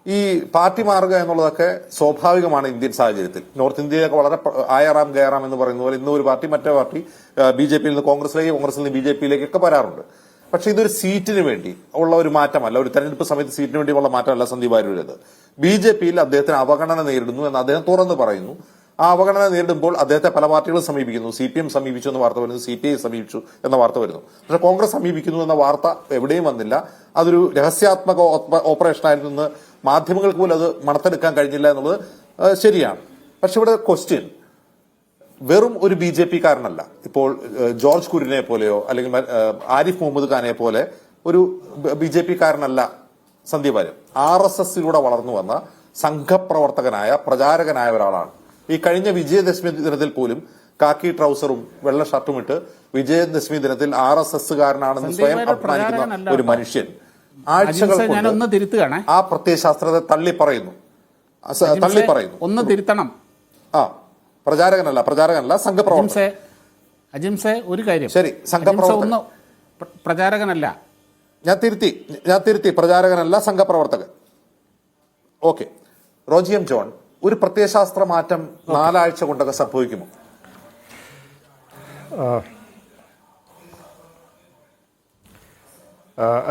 ഈ പാർട്ടി മാറുക എന്നുള്ളതൊക്കെ സ്വാഭാവികമാണ് ഇന്ത്യൻ സാഹചര്യത്തിൽ. നോർത്ത് ഇന്ത്യയിലൊക്കെ വളരെ ആയാറാം ഗയറാം എന്ന് പറയുന്ന പോലെ ഇന്ന് ഒരു പാർട്ടി മറ്റേ പാർട്ടി BJPയിൽ നിന്ന് കോൺഗ്രസിലേക്ക്, കോൺഗ്രസിൽ നിന്ന് BJPയിലേക്കൊക്കെ വരാറുണ്ട്. പക്ഷെ ഇതൊരു സീറ്റിന് വേണ്ടി ഉള്ള ഒരു മാറ്റമല്ല, ഒരു തെരഞ്ഞെടുപ്പ് സമയത്ത് സീറ്റിന് വേണ്ടിയുള്ള മാറ്റമല്ല സന്ദീപ് വാര്യരുടേത്. ബി.ജെ.പിയിൽ അദ്ദേഹത്തിന് അവഗണന നേരിടുന്നു എന്ന് അദ്ദേഹം തുറന്നു പറയുന്നു. ആ അവഗണന നേരിടുമ്പോൾ അദ്ദേഹത്തെ പല പാർട്ടികളും സമീപിക്കുന്നു. CPM സമീപിച്ചു എന്ന വാർത്ത വരുന്നു, CPI സമീപിച്ചു എന്ന വാർത്ത വരുന്നു. പക്ഷെ കോൺഗ്രസ് സമീപിക്കുന്നു എന്ന വാർത്ത എവിടെയും വന്നില്ല. അതൊരു രഹസ്യാത്മക ഓപ്പറേഷൻ ആയിരുന്നു. മാധ്യമങ്ങൾക്ക് പോലും അത് മണത്തെടുക്കാൻ കഴിഞ്ഞില്ല എന്നുള്ളത് ശരിയാണ്. പക്ഷെ ഇവിടെ ക്വസ്റ്റ്യൻ വെറും ഒരു BJP-കാരനല്ല. ഇപ്പോൾ ജോർജ് കുര്യനെ പോലെയോ അല്ലെങ്കിൽ ആരിഫ് മുഹമ്മദ് ഖാനെ പോലെ ഒരു BJP-കാരനല്ല സന്ദീപ് വാര്യർ. RSSലൂടെ വളർന്നു വന്ന സംഘപ്രവർത്തകനായ പ്രചാരകനായ ഒരാളാണ്. ഈ കഴിഞ്ഞ വിജയദശമി ദിനത്തിൽ പോലും കാക്കി ട്രൗസറും വെള്ള ഷർട്ടും ഇട്ട് വിജയദശമി ദിനത്തിൽ RSSകാരനാണെന്ന് സ്വയം അഭിമാനിക്കുന്ന ഒരു മനുഷ്യൻ ആഴ്ചകൾ കൊണ്ട് ആ പ്രത്യയശാസ്ത്രത്തെ തള്ളി പറയുന്നു. ഒന്ന് തിരുത്തണം. പ്രചാരകനല്ല സംഘപ്രവർത്തകൻ. അജിംസെ ഒരു കാര്യം ശരി, സംഘപ്രവർത്തകൻ പ്രചാരകനല്ല. ഞാൻ തിരുത്തി പ്രചാരകനല്ല സംഘപ്രവർത്തകൻ. ഓക്കെ. റോജി എം ജോൺ, ഒരു പ്രത്യയശാസ്ത്ര മാറ്റം 4 ആഴ്ച കൊണ്ടൊക്കെ സംഭവിക്കുമോ?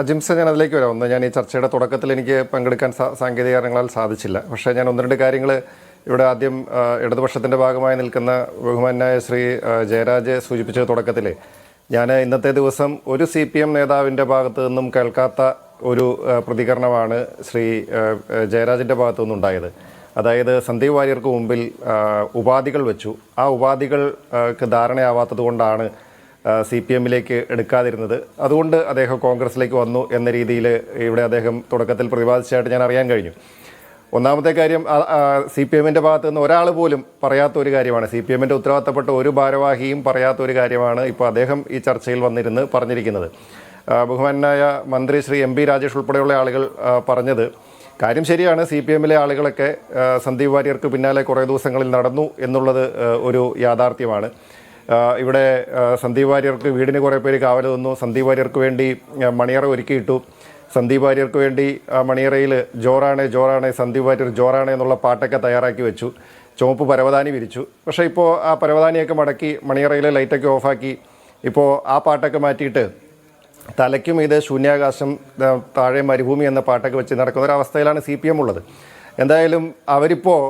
അജിംസ, ഞാൻ അതിലേക്ക് വരാം. ഒന്ന്, ഞാൻ ഈ ചർച്ചയുടെ തുടക്കത്തിൽ എനിക്ക് പങ്കെടുക്കാൻ സാങ്കേതിക കാരണങ്ങളാൽ സാധിച്ചില്ല. പക്ഷേ ഞാൻ 1-2 കാര്യങ്ങൾ ഇവിടെ ആദ്യം ഇടതുപക്ഷത്തിൻ്റെ ഭാഗമായി നിൽക്കുന്ന ബഹുമാനായ ശ്രീ ജയരാജ് സൂചിപ്പിച്ച തുടക്കത്തിൽ ഞാൻ ഇന്നത്തെ ദിവസം ഒരു CPM നേതാവിൻ്റെ ഭാഗത്തു നിന്നും കേൾക്കാത്ത ഒരു പ്രതികരണമാണ് ശ്രീ ജയരാജിൻ്റെ ഭാഗത്തു നിന്നുണ്ടായത്. അതായത് സന്ദീപ് വാര്യർക്ക് മുമ്പിൽ ഉപാധികൾ വെച്ചു. ആ ഉപാധികൾക്ക് ധാരണയാവാത്തത് കൊണ്ടാണ് CPMലേക്ക് എടുക്കാതിരുന്നത്. അതുകൊണ്ട് അദ്ദേഹം കോൺഗ്രസിലേക്ക് വന്നു എന്ന രീതിയിൽ ഇവിടെ അദ്ദേഹം തുടക്കത്തിൽ പ്രതിപാദിച്ചതായിട്ട് ഞാൻ അറിയാൻ കഴിഞ്ഞു. ഒന്നാമത്തെ കാര്യം, CPMൻ്റെ ഭാഗത്തു നിന്ന് ഒരാൾ പോലും പറയാത്ത ഒരു കാര്യമാണ്, CPMൻ്റെ ഉത്തരവാദിത്തപ്പെട്ട ഒരു ഭാരവാഹിയും പറയാത്ത ഒരു കാര്യമാണ് ഇപ്പോൾ അദ്ദേഹം ഈ ചർച്ചയിൽ വന്നിരുന്ന് പറഞ്ഞിരിക്കുന്നത്. ബഹുമാനായ മന്ത്രി ശ്രീ MP രാജേഷ് ഉൾപ്പെടെയുള്ള ആളുകൾ പറഞ്ഞത് കാര്യം ശരിയാണ്. CPMലെ ആളുകളൊക്കെ സന്ദീപ് വാര്യർക്ക് പിന്നാലെ കുറേ ദിവസങ്ങളിൽ നടന്നു എന്നുള്ളത് ഒരു യാഥാർത്ഥ്യമാണ്. ഇവിടെ സന്ദീപ് വാര്യർക്ക് വീടിന് കുറേ പേര് കാവൽ നിന്നു. സന്ദീപ് വാര്യർക്ക് വേണ്ടി മണിയറ ഒരുക്കിയിട്ടു. സന്ദീപ് വാര്യർക്ക് വേണ്ടി മണിയറയിൽ ജോറാണ് സന്ദീപ് വാര്യർ ജോറാണ് എന്നുള്ള പാട്ടൊക്കെ തയ്യാറാക്കി വെച്ചു. ചുവപ്പ് പരവതാനി വിരിച്ചു. പക്ഷേ ഇപ്പോൾ ആ പരവതാനിയൊക്കെ മടക്കി മണിയറയിലെ ലൈറ്റൊക്കെ ഓഫാക്കി ഇപ്പോൾ ആ പാട്ടൊക്കെ മാറ്റിയിട്ട് തലയ്ക്കും ഇത് ശൂന്യാകാശം താഴെ മരുഭൂമി എന്ന പാട്ടൊക്കെ വെച്ച് നടക്കുന്ന ഒരവസ്ഥയിലാണ് CPM ഉള്ളത്. എന്തായാലും അവരിപ്പോൾ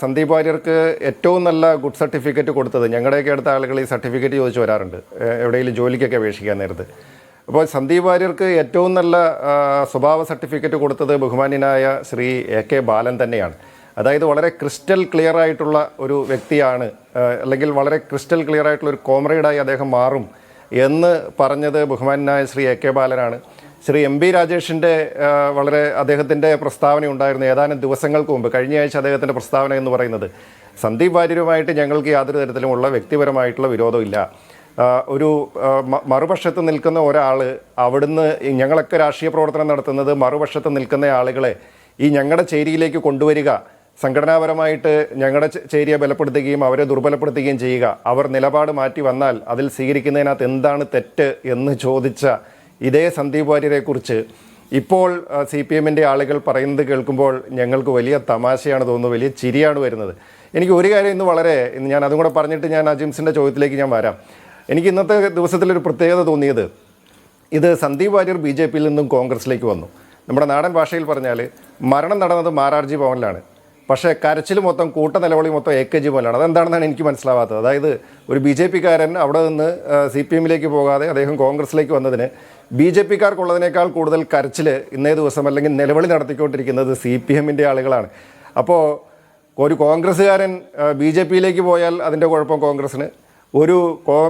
സന്ദീപ് വാര്യർക്ക് ഏറ്റവും നല്ല ഗുഡ് സർട്ടിഫിക്കറ്റ് കൊടുത്തത്, ഞങ്ങളുടെയൊക്കെ അടുത്ത ആളുകൾ ഈ സർട്ടിഫിക്കറ്റ് ചോദിച്ചു വരാറുണ്ട് എവിടെയെങ്കിലും ജോലിക്കൊക്കെ അപേക്ഷിക്കാൻ നേരത്ത്. അപ്പോൾ സന്ദീപ് വാര്യർക്ക് ഏറ്റവും നല്ല സ്വഭാവ സർട്ടിഫിക്കറ്റ് കൊടുത്തത് ബഹുമാന്യനായ ശ്രീ AK ബാലൻ തന്നെയാണ്. അതായത് വളരെ ക്രിസ്റ്റൽ ക്ലിയർ ആയിട്ടുള്ള ഒരു വ്യക്തിയാണ്, അല്ലെങ്കിൽ വളരെ ക്രിസ്റ്റൽ ക്ലിയർ ആയിട്ടുള്ള ഒരു കോമ്രേഡായി അദ്ദേഹം മാറും എന്ന് പറഞ്ഞത് ബഹുമാന്യനായ ശ്രീ AK ബാലനാണ്. ശ്രീ MP രാജേഷിൻ്റെ വളരെ അദ്ദേഹത്തിൻ്റെ പ്രസ്താവന ഉണ്ടായിരുന്നു ഏതാനും ദിവസങ്ങൾക്ക് മുമ്പ്. കഴിഞ്ഞ ആഴ്ച അദ്ദേഹത്തിൻ്റെ പ്രസ്താവന എന്ന് പറയുന്നത് സന്ദീപ് വാര്യരുമായിട്ട് ഞങ്ങൾക്ക് യാതൊരു തരത്തിലുമുള്ള വ്യക്തിപരമായിട്ടുള്ള വിരോധമില്ല. ഒരു മറുപക്ഷത്ത് നിൽക്കുന്ന ഒരാൾ അവിടുന്ന് ഞങ്ങളൊക്കെ രാഷ്ട്രീയ പ്രവർത്തനം നടത്തുന്നത് മറുപക്ഷത്ത് നിൽക്കുന്ന ആളുകളെ ഈ ഞങ്ങളുടെ ചേരിയിലേക്ക് കൊണ്ടുവരിക, സംഘടനാപരമായിട്ട് ഞങ്ങളുടെ ചേരിയെ ബലപ്പെടുത്തുകയും അവരെ ദുർബലപ്പെടുത്തുകയും ചെയ്യുക, അവർ നിലപാട് മാറ്റി വന്നാൽ അതിൽ സ്വീകരിക്കുന്നതിനകത്ത് എന്താണ് തെറ്റ് എന്ന് ചോദിച്ച ഇതേ സന്ദീപ് വാര്യരെക്കുറിച്ച് ഇപ്പോൾ CPMൻ്റെ ആളുകൾ പറയുന്നത് കേൾക്കുമ്പോൾ ഞങ്ങൾക്ക് വലിയ തമാശയാണ് തോന്നുന്നത്, വലിയ ചിരിയാണ് വരുന്നത്. എനിക്ക് ഒരു കാര്യം ഞാൻ അതും കൂടെ പറഞ്ഞിട്ട് ഞാൻ അജിംസിൻ്റെ ചോദ്യത്തിലേക്ക് ഞാൻ വരാം. എനിക്ക് ഇന്നത്തെ ദിവസത്തിലൊരു പ്രത്യേകത തോന്നിയത്, ഇത് സന്ദീപ് വാര്യർ BJPയിൽ നിന്നും കോൺഗ്രസിലേക്ക് വന്നു. നമ്മുടെ നാടൻ ഭാഷയിൽ പറഞ്ഞാൽ മരണം നടന്നത് മാരാർജി ഭവനിലാണ്, പക്ഷേ കരച്ചിൽ മൊത്തം കൂട്ടനിലവിളി മൊത്തം AKG ഭവനിലാണ്. അതെന്താണെന്നാണ് എനിക്ക് മനസ്സിലാവാത്തത്. അതായത് ഒരു BJPക്കാരൻ അവിടെ നിന്ന് CPMലേക്ക് പോകാതെ അദ്ദേഹം കോൺഗ്രസിലേക്ക് വന്നതിന് BJPക്കാർക്കുള്ളതിനേക്കാൾ കൂടുതൽ കരച്ചിൽ ഇന്നേ ദിവസം അല്ലെങ്കിൽ നിലവിളി നടത്തിക്കൊണ്ടിരിക്കുന്നത് CPMൻ്റെ ആളുകളാണ്. അപ്പോൾ ഒരു കോൺഗ്രസ്സുകാരൻ BJPയിലേക്ക് പോയാൽ അതിൻ്റെ കുഴപ്പം കോൺഗ്രസ്സിന്, ഒരു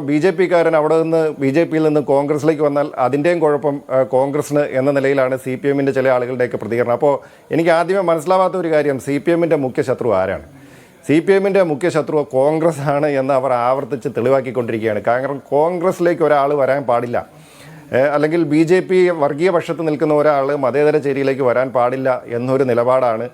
BJPക്കാരൻ അവിടെ നിന്ന് BJPയിൽ നിന്ന് കോൺഗ്രസിലേക്ക് വന്നാൽ അതിൻ്റെയും കുഴപ്പം കോൺഗ്രസ്സിന് എന്ന നിലയിലാണ് CPMൻ്റെ ചില ആളുകളുടെയൊക്കെ പ്രതികരണം. അപ്പോൾ എനിക്ക് ആദ്യമേ മനസ്സിലാവാത്ത ഒരു കാര്യം, CPMൻ്റെ മുഖ്യ ശത്രു ആരാണ്? CPMൻ്റെ മുഖ്യ ശത്രു കോൺഗ്രസ് ആണ് എന്ന് അവർ ആവർത്തിച്ച് തെളിവാക്കിക്കൊണ്ടിരിക്കുകയാണ്. കാരണം കോൺഗ്രസിലേക്ക് ഒരാൾ വരാൻ പാടില്ല, അല്ലെങ്കിൽ BJP വർഗീയ പക്ഷത്ത് നിൽക്കുന്ന ഒരാൾ മതേതര ചേരിയിലേക്ക് വരാൻ പാടില്ല എന്നൊരു നിലപാടാണ്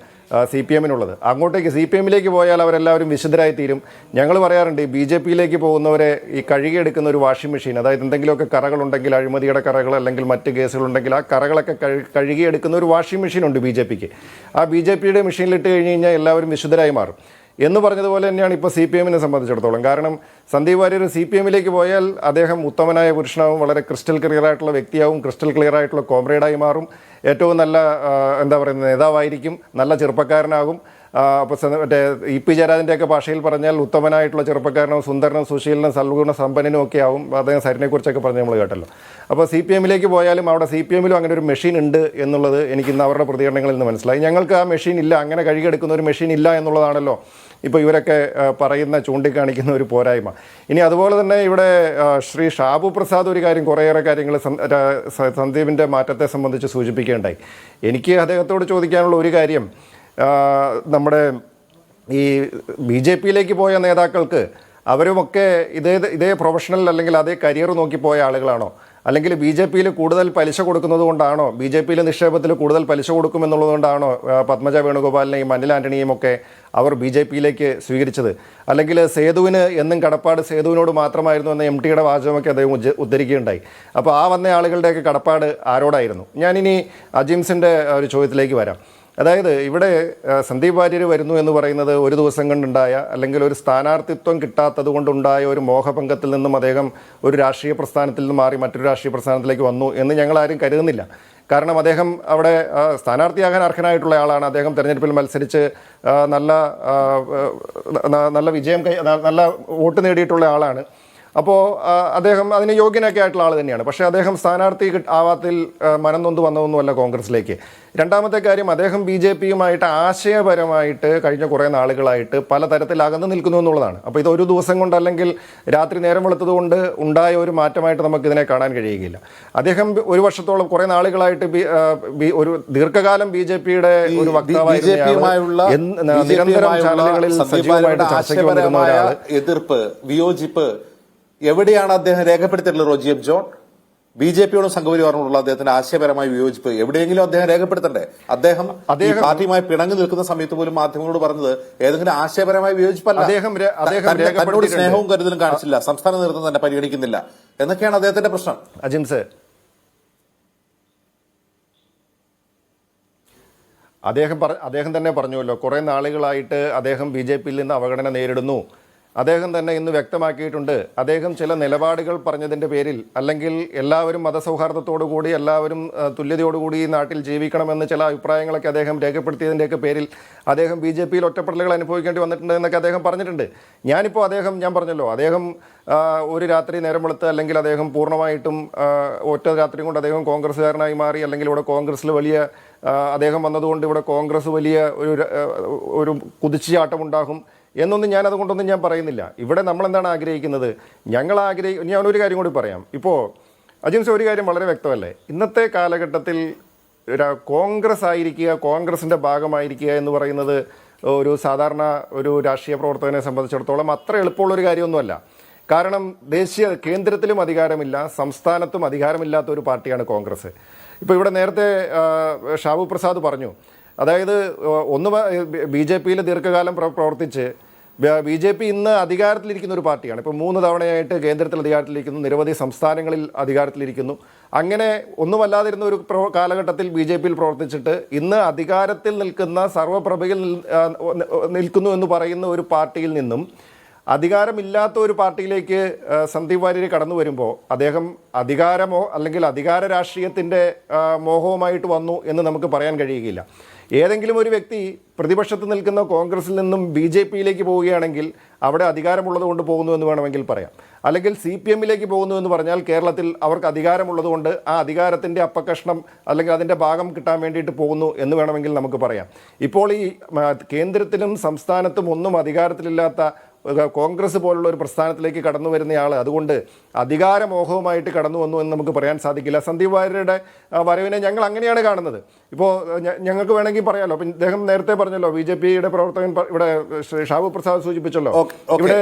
CPMനുള്ളത്. അങ്ങോട്ടേക്ക് CPMലേക്ക് പോയാൽ അവരെല്ലാവരും വിശുദ്ധരായി തീരും. ഞങ്ങൾ പറയാറുണ്ട്, BJPയിലേക്ക് പോകുന്നവരെ ഈ കഴുകിയെടുക്കുന്ന ഒരു വാഷിംഗ് മെഷീൻ, അതായത് എന്തെങ്കിലുമൊക്കെ കറകളുണ്ടെങ്കിൽ, അഴിമതിയുടെ കറകൾ അല്ലെങ്കിൽ മറ്റ് കേസുകളുണ്ടെങ്കിൽ ആ കറകളൊക്കെ കഴുകിയെടുക്കുന്ന ഒരു വാഷിംഗ് മെഷീനുണ്ട് BJPക്ക്. ആ BJPയുടെ മെഷീനിലിട്ട് കഴിഞ്ഞ് കഴിഞ്ഞാൽ എല്ലാവരും വിശുദ്ധരായി മാറും. എന്ന് പറഞ്ഞതുപോലെ തന്നെയാണ് ഇപ്പോൾ CPM സംബന്ധിച്ചിടത്തോളം. കാരണം സന്ദീപ് വാര്യർ CPM പോയാൽ അദ്ദേഹം ഉത്തമനായ പുരുഷനാവും, വളരെ ക്രിസ്റ്റൽ ക്ലിയർ ആയിട്ടുള്ള വ്യക്തിയാവും, ക്രിസ്റ്റൽ ക്ലിയർ ആയിട്ടുള്ള കോമ്രേഡായി മാറും, ഏറ്റവും നല്ല എന്താ പറയുന്നത് നേതാവായിരിക്കും, നല്ല ചെറുപ്പക്കാരനാകും. അപ്പോൾ മറ്റേ EP ജയരാജൻ്റെയൊക്കെ ഭാഷയിൽ പറഞ്ഞാൽ ഉത്തമനായിട്ടുള്ള ചെറുപ്പക്കാരനും സുന്ദരനും സുശീലനും സൽഗുണ സമ്പന്നനും ഒക്കെ ആവും. അദ്ദേഹം സരിനെക്കുറിച്ചൊക്കെ പറഞ്ഞ് നമ്മൾ കേട്ടല്ലോ. അപ്പോൾ CPM പോയാലും അവിടെ CPM അങ്ങനെ ഒരു മെഷീൻ ഉണ്ട് എന്നുള്ളത് എനിക്ക് ഇന്ന് അവരുടെ പ്രതികരണങ്ങളിൽ നിന്ന് മനസ്സിലായി. ഞങ്ങൾക്ക് ആ മെഷീൻ ഇല്ല, അങ്ങനെ കഴുകിയെടുക്കുന്ന ഒരു മെഷീൻ ഇല്ല എന്നുള്ളതാണല്ലോ ഇപ്പോൾ ഇവരൊക്കെ ചൂണ്ടിക്കാണിക്കുന്ന ഒരു പോരായ്മ. ഇനി അതുപോലെ തന്നെ ഇവിടെ ശ്രീ ഷാബു പ്രസാദ് ഒരു കാര്യം, കുറേയേറെ കാര്യങ്ങൾ സന്ദീപിൻ്റെ മാറ്റത്തെ സംബന്ധിച്ച് സൂചിപ്പിക്കുകയുണ്ടായി. എനിക്ക് അദ്ദേഹത്തോട് ചോദിക്കാനുള്ള ഒരു കാര്യം, നമ്മുടെ ഈ BJP പോയ നേതാക്കൾക്ക് അവരുമൊക്കെ ഇതേ പ്രൊഫഷണൽ അല്ലെങ്കിൽ അതേ കരിയർ നോക്കി പോയ ആളുകളാണോ, അല്ലെങ്കിൽ BJP കൂടുതൽ പലിശ കൊടുക്കുന്നത് കൊണ്ടാണോ, BJP നിക്ഷേപത്തിൽ കൂടുതൽ പലിശ കൊടുക്കുമെന്നുള്ളത് കൊണ്ടാണോ പത്മജ വേണുഗോപാലിനെയും അനിൽ ആൻ്റണിയും ഒക്കെ അവർ BJP സ്വീകരിച്ചത്? അല്ലെങ്കിൽ സേതുവിന് എന്നും കടപ്പാട് സേതുവിനോട് മാത്രമായിരുന്നു എന്ന MTയുടെ വാചകമൊക്കെ അദ്ദേഹം ഉദ്ധരിക്കുകയുണ്ടായി. അപ്പോൾ ആ വന്ന ആളുകളുടെയൊക്കെ കടപ്പാട് ആരോടായിരുന്നു? ഞാനിനി അജിംസിൻ്റെ ഒരു ചോദ്യത്തിലേക്ക് വരാം. അതായത് ഇവിടെ സന്ദീപ് വാര്യർ വരുന്നു എന്ന് പറയുന്നത് ഒരു ദിവസം കൊണ്ടുണ്ടായ അല്ലെങ്കിൽ ഒരു സ്ഥാനാർത്ഥിത്വം കിട്ടാത്തത് കൊണ്ടുണ്ടായ ഒരു മോഹഭംഗത്തിൽ നിന്നും അദ്ദേഹം ഒരു രാഷ്ട്രീയ പ്രസ്ഥാനത്തിൽ നിന്ന് മാറി മറ്റൊരു രാഷ്ട്രീയ പ്രസ്ഥാനത്തിലേക്ക് വന്നു എന്ന് ഞങ്ങളാരും കരുതുന്നില്ല. കാരണം അദ്ദേഹം അവിടെ സ്ഥാനാർത്ഥിയാകാൻ അർഹനായിട്ടുള്ള ആളാണ്. അദ്ദേഹം തെരഞ്ഞെടുപ്പിൽ മത്സരിച്ച് നല്ല വിജയം നല്ല വോട്ട് നേടിയിട്ടുള്ള ആളാണ്. അപ്പോൾ അദ്ദേഹം അതിന് യോഗ്യനൊക്കെ ആയിട്ടുള്ള ആൾ തന്നെയാണ്. പക്ഷേ അദ്ദേഹം സ്ഥാനാർത്ഥി ആവാത്തിൽ മനം നൊന്ത് വന്നതൊന്നുമല്ല കോൺഗ്രസിലേക്ക്. രണ്ടാമത്തെ കാര്യം, അദ്ദേഹം BJP ആശയപരമായിട്ട് കഴിഞ്ഞ കുറേ നാളുകളായിട്ട് പലതരത്തിൽ അകന്നു നിൽക്കുന്നു എന്നുള്ളതാണ്. അപ്പോൾ ഇത് ഒരു ദിവസം കൊണ്ട് അല്ലെങ്കിൽ രാത്രി നേരം വെളുത്തത് കൊണ്ട് ഉണ്ടായ ഒരു മാറ്റമായിട്ട് നമുക്കിതിനെ കാണാൻ കഴിയുകയില്ല. അദ്ദേഹം ഒരു വർഷത്തോളം കുറേ നാളുകളായിട്ട് ഒരു ദീർഘകാലം BJPയുടെ ഒരു വക്താവായിരുന്ന നിരന്തരം ചാനലുകളിൽ സജീവമായിട്ട് ചർച്ചയ്ക്ക് വന്നിരുന്ന ഒരാൾ. എതിർപ്പ്, വിയോജിപ്പ് എവിടെയാണ് അദ്ദേഹം രേഖപ്പെടുത്തിയിട്ടുള്ളത്? റോജി എം ജോൺ, BJPയോടും സംഘപരിവാറിനോടുള്ള അദ്ദേഹത്തിന്റെ ആശയപരമായ വിയോജിപ്പ് എവിടെയെങ്കിലും അദ്ദേഹം രേഖപ്പെടുത്തണ്ടേ? അദ്ദേഹം പാർട്ടിയുമായി പിണങ്ങി നിൽക്കുന്ന സമയത്ത് പോലും മാധ്യമങ്ങളോട് പറഞ്ഞത് ഏതെങ്കിലും ആശയപരമായ വിയോജിപ്പല്ല, തന്നോട് സ്നേഹവും കരുതലും കാണിച്ചില്ല, സംസ്ഥാന നേതൃത്വം തന്നെ പരിഗണിക്കുന്നില്ല എന്നൊക്കെയാണ് അദ്ദേഹത്തിന്റെ പ്രശ്നം. അജിംസ്, അദ്ദേഹം തന്നെ പറഞ്ഞുവല്ലോ, കുറേ നാളുകളായിട്ട് അദ്ദേഹം BJPയിൽ നിന്ന് അവഗണന നേരിടുന്നു. അദ്ദേഹം തന്നെ ഇന്ന് വ്യക്തമാക്കിയിട്ടുണ്ട്, അദ്ദേഹം ചില നിലപാടുകൾ പറഞ്ഞതിൻ്റെ പേരിൽ അല്ലെങ്കിൽ എല്ലാവരും മതസൗഹാർദ്ദത്തോടുകൂടി എല്ലാവരും തുല്യതയോടുകൂടി ഈ നാട്ടിൽ ജീവിക്കണമെന്ന് ചില അഭിപ്രായങ്ങളൊക്കെ അദ്ദേഹം രേഖപ്പെടുത്തിയതിൻ്റെയൊക്കെ പേരിൽ അദ്ദേഹം BJPയിൽ ഒറ്റപ്പെടലുകൾ അനുഭവിക്കേണ്ടി വന്നിട്ടുണ്ട് എന്നൊക്കെ അദ്ദേഹം പറഞ്ഞിട്ടുണ്ട്. ഞാൻ പറഞ്ഞല്ലോ, അദ്ദേഹം ഒരു രാത്രി നേരം വെളുത്ത് അല്ലെങ്കിൽ അദ്ദേഹം പൂർണ്ണമായിട്ടും ഒറ്റ രാത്രി കൊണ്ട് അദ്ദേഹം കോൺഗ്രസ്സുകാരനായി മാറി, അല്ലെങ്കിൽ ഇവിടെ കോൺഗ്രസ്സിൽ വലിയ അദ്ദേഹം വന്നതുകൊണ്ട് ഇവിടെ കോൺഗ്രസ് വലിയ ഒരു കുതിച്ചുചാട്ടമുണ്ടാകും എന്നൊന്നും ഞാനതുകൊണ്ടൊന്നും ഞാൻ പറയുന്നില്ല. ഇവിടെ നമ്മളെന്താണ് ആഗ്രഹിക്കുന്നത്? ഞാനൊരു കാര്യം കൂടി പറയാം. ഇപ്പോൾ അജിംസ്, ഒരു കാര്യം വളരെ വ്യക്തമല്ലേ, ഇന്നത്തെ കാലഘട്ടത്തിൽ കോൺഗ്രസ് ആയിരിക്കുക, കോൺഗ്രസിൻ്റെ ഭാഗമായിരിക്കുക എന്ന് പറയുന്നത് ഒരു സാധാരണ ഒരു രാഷ്ട്രീയ പ്രവർത്തകനെ സംബന്ധിച്ചിടത്തോളം അത്ര എളുപ്പമുള്ളൊരു കാര്യമൊന്നുമല്ല. കാരണം കേന്ദ്രത്തിലും അധികാരമില്ല, സംസ്ഥാനത്തും അധികാരമില്ലാത്ത ഒരു പാർട്ടിയാണ് കോൺഗ്രസ്. ഇപ്പോൾ ഇവിടെ നേരത്തെ ഷാബു പ്രസാദ് പറഞ്ഞു, അതായത് BJPയിൽ ദീർഘകാലം പ്രവർത്തിച്ച് BJP ഇന്ന് അധികാരത്തിലിരിക്കുന്ന ഒരു പാർട്ടിയാണ്. ഇപ്പോൾ 3 തവണയായിട്ട് കേന്ദ്രത്തിൽ അധികാരത്തിലിരിക്കുന്നു, നിരവധി സംസ്ഥാനങ്ങളിൽ അധികാരത്തിലിരിക്കുന്നു. അങ്ങനെ ഒന്നുമല്ലാതിരുന്ന ഒരു കാലഘട്ടത്തിൽ BJPയിൽ പ്രവർത്തിച്ചിട്ട് ഇന്ന് അധികാരത്തിൽ നിൽക്കുന്ന സർവ്വപ്രഭയിൽ നിൽക്കുന്നു എന്ന് പറയുന്ന ഒരു പാർട്ടിയിൽ നിന്നും അധികാരമില്ലാത്ത ഒരു പാർട്ടിയിലേക്ക് സന്ദീപ് വാര്യർ കടന്നു വരുമ്പോൾ അദ്ദേഹം അധികാരമോ അല്ലെങ്കിൽ അധികാര രാഷ്ട്രീയത്തിൻ്റെ മോഹവുമായിട്ട് വന്നു എന്ന് നമുക്ക് പറയാൻ കഴിയുകയില്ല. ഏതെങ്കിലും ഒരു വ്യക്തി പ്രതിപക്ഷത്ത് നിൽക്കുന്ന കോൺഗ്രസിൽ നിന്നും BJPയിലേക്ക് പോവുകയാണെങ്കിൽ അവിടെ അധികാരമുള്ളത് കൊണ്ട് പോകുന്നു എന്ന് വേണമെങ്കിൽ പറയാം. അല്ലെങ്കിൽ CPMയിലേക്ക് പോകുന്നു എന്ന് പറഞ്ഞാൽ കേരളത്തിൽ അവർക്ക് അധികാരമുള്ളത് കൊണ്ട് ആ അധികാരത്തിൻ്റെ അപ്പകഷ്ണം അല്ലെങ്കിൽ അതിൻ്റെ ഭാഗം കിട്ടാൻ വേണ്ടിയിട്ട് പോകുന്നു എന്ന് വേണമെങ്കിൽ നമുക്ക് പറയാം. ഇപ്പോൾ ഈ കേന്ദ്രത്തിലും സംസ്ഥാനത്തും ഒന്നും അധികാരത്തിലില്ലാത്ത കോൺഗ്രസ് പോലുള്ള ഒരു പ്രസ്ഥാനത്തിലേക്ക് കടന്നു വരുന്നയാൾ അതുകൊണ്ട് അധികാരമോഹവുമായിട്ട് കടന്നു വന്നു എന്ന് നമുക്ക് പറയാൻ സാധിക്കില്ല. സന്ദീപ് വാര്യരുടെ വരവിനെ ഞങ്ങൾ അങ്ങനെയാണ് കാണുന്നത്. ഇപ്പോൾ ഞങ്ങൾക്ക് വേണമെങ്കിൽ പറയാമല്ലോ, അപ്പം ഇദ്ദേഹം നേരത്തെ പറഞ്ഞല്ലോ, BJPയുടെ പ്രവർത്തകൻ ഇവിടെ ഷാബു പ്രസാദ് സൂചിപ്പിച്ചല്ലോ, ഇവിടെ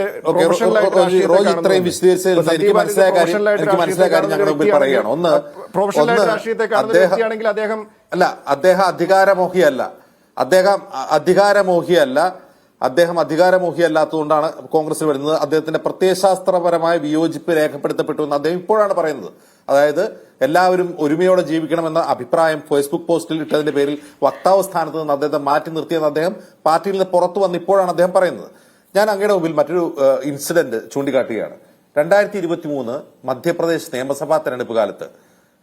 പ്രൊഫഷണലായിട്ട് രാഷ്ട്രീയത്തെ കാണുന്ന വ്യക്തിയാണെങ്കിൽ അദ്ദേഹം അധികാരമോഹിയല്ല, അദ്ദേഹം അധികാരമോഹിയല്ലാത്തതുകൊണ്ടാണ് കോൺഗ്രസിൽ വരുന്നത്, അദ്ദേഹത്തിന്റെ പ്രത്യയശാസ്ത്രപരമായ വിയോജിപ്പ് രേഖപ്പെടുത്തപ്പെട്ടു എന്ന് അദ്ദേഹം ഇപ്പോഴാണ് പറയുന്നത്. അതായത് എല്ലാവരും ഒരുമയോടെ ജീവിക്കണമെന്ന അഭിപ്രായം ഫേസ്ബുക്ക് പോസ്റ്റിൽ ഇട്ടതിന്റെ പേരിൽ വക്താവ് സ്ഥാനത്ത് നിന്ന് അദ്ദേഹത്തെ മാറ്റി നിർത്തിയെന്ന് അദ്ദേഹം പാർട്ടിയിൽ നിന്ന് പുറത്തു വന്ന് ഇപ്പോഴാണ് അദ്ദേഹം പറയുന്നത്. ഞാൻ അങ്ങയുടെ മുമ്പിൽ മറ്റൊരു ഇൻസിഡന്റ് ചൂണ്ടിക്കാട്ടുകയാണ്. 2023 മധ്യപ്രദേശ് നിയമസഭാ തെരഞ്ഞെടുപ്പ് കാലത്ത്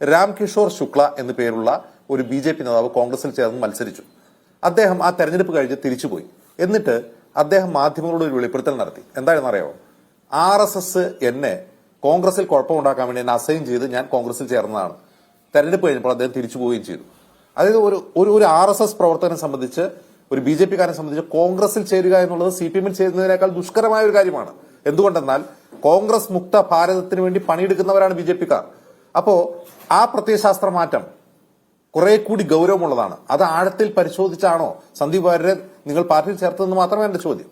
രാംകിഷോർ ശുക്ല എന്നു പേരുള്ള ഒരു BJP നേതാവ് കോൺഗ്രസിൽ ചേർന്ന് മത്സരിച്ചു. അദ്ദേഹം ആ തെരഞ്ഞെടുപ്പ് കഴിഞ്ഞ് തിരിച്ചുപോയി. എന്നിട്ട് അദ്ദേഹം മാധ്യമങ്ങളോട് ഒരു വെളിപ്പെടുത്തൽ നടത്തി. എന്താണെന്ന് അറിയാമോ? RSS എന്നെ കോൺഗ്രസിൽ കുഴപ്പമുണ്ടാക്കാൻ വേണ്ടി എന്നെ അസൈൻ ചെയ്ത് ഞാൻ കോൺഗ്രസിൽ ചേർന്നതാണ്. തെരഞ്ഞെടുപ്പ് കഴിഞ്ഞപ്പോൾ അദ്ദേഹം തിരിച്ചു പോവുകയും ചെയ്തു. അതായത് ഒരു RSS പ്രവർത്തകനെ സംബന്ധിച്ച്, ഒരു BJP കാരനെ സംബന്ധിച്ച് കോൺഗ്രസിൽ ചേരുക എന്നുള്ളത് CPM-ൽ ചേരുന്നതിനേക്കാൾ ദുഷ്കരമായ ഒരു കാര്യമാണ്. എന്തുകൊണ്ടെന്നാൽ കോൺഗ്രസ് മുക്ത ഭാരതത്തിന് വേണ്ടി പണിയെടുക്കുന്നവരാണ് BJP-ക്കാർ. അപ്പോ ആ പ്രത്യയശാസ്ത്ര മാറ്റം കുറെ കൂടി ഗൗരവമുള്ളതാണ്. അത് ആഴത്തിൽ പരിശോധിച്ചാണോ സന്ദീപ് വാര്യരെ നിങ്ങൾ പാർട്ടിയിൽ ചേർത്തതെന്ന് മാത്രമേ എന്റെ ചോദ്യം.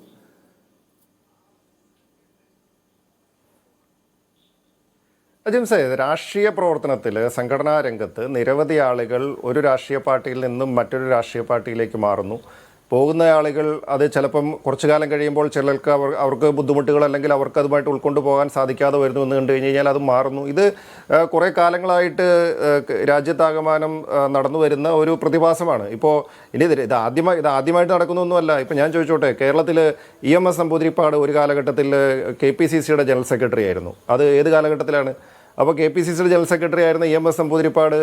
അജിംസേ, രാഷ്ട്രീയ പ്രവർത്തനത്തിൽ സംഘടനാ രംഗത്ത് നിരവധി ആളുകൾ ഒരു രാഷ്ട്രീയ പാർട്ടിയിൽ നിന്നും മറ്റൊരു രാഷ്ട്രീയ പാർട്ടിയിലേക്ക് മാറുന്നു. പോകുന്ന ആളുകൾ അത് ചിലപ്പം കുറച്ചു കാലം കഴിയുമ്പോൾ ചിലർക്ക് അവർക്ക് ബുദ്ധിമുട്ടുകൾ അല്ലെങ്കിൽ അവർക്ക് അതുമായിട്ട് ഉൾക്കൊണ്ടു പോകാൻ സാധിക്കാതെ വരുന്നു എന്ന് കണ്ടു കഴിഞ്ഞാൽ അത് മാറുന്നു. ഇത് കുറേ കാലങ്ങളായിട്ട് രാജ്യത്താകമാനം നടന്നു വരുന്ന ഒരു പ്രതിഭാസമാണ്. ഇപ്പോൾ ഇനി ഇത് ആദ്യമായിട്ട് നടക്കുന്നൊന്നുമല്ല. ഇപ്പം ഞാൻ ചോദിച്ചോട്ടെ, കേരളത്തിൽ EMS നമ്പൂതിരിപ്പാട് ഒരു കാലഘട്ടത്തിൽ KPCC-യുടെ ജനറൽ സെക്രട്ടറി ആയിരുന്നു. അത് ഏത് കാലഘട്ടത്തിലാണ്? അപ്പോൾ KPCC-യുടെ ജനറൽ സെക്രട്ടറി ആയിരുന്ന EMS നമ്പൂതിരിപ്പാട്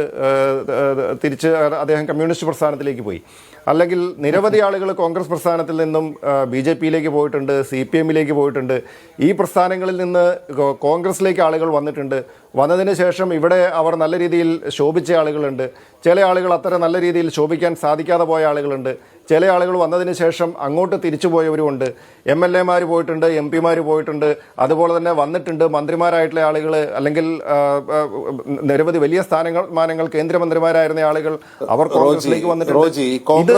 തിരിച്ച് അദ്ദേഹം കമ്മ്യൂണിസ്റ്റ് പ്രസ്ഥാനത്തിലേക്ക് പോയി. അല്ലെങ്കിൽ നിരവധി ആളുകൾ കോൺഗ്രസ് പ്രസ്ഥാനത്തിൽ നിന്നും BJP-യിലേക്ക് പോയിട്ടുണ്ട്, CPM-ലേക്ക് പോയിട്ടുണ്ട്. ഈ പ്രസ്ഥാനങ്ങളിൽ നിന്ന് കോൺഗ്രസിലേക്ക് ആളുകൾ വന്നിട്ടുണ്ട്. വന്നതിന് ശേഷം ഇവിടെ അവർ നല്ല രീതിയിൽ ശോഭിച്ച ആളുകളുണ്ട്. ചില ആളുകൾ അത്ര നല്ല രീതിയിൽ ശോഭിക്കാൻ സാധിക്കാതെ പോയ ആളുകളുണ്ട്. ചില ആളുകൾ വന്നതിന് ശേഷം അങ്ങോട്ട് തിരിച്ചു പോയവരുമുണ്ട്. MLA-മാർ പോയിട്ടുണ്ട്, MP-മാർ പോയിട്ടുണ്ട്. അതുപോലെ തന്നെ വന്നിട്ടുണ്ട് മന്ത്രിമാരായിട്ടുള്ള ആളുകൾ, അല്ലെങ്കിൽ നിരവധി വലിയ സ്ഥാനമാനങ്ങൾ കേന്ദ്രമന്ത്രിമാരായിരുന്ന ആളുകൾ അവർ കോൺഗ്രസിലേക്ക് വന്നിട്ടുണ്ട്.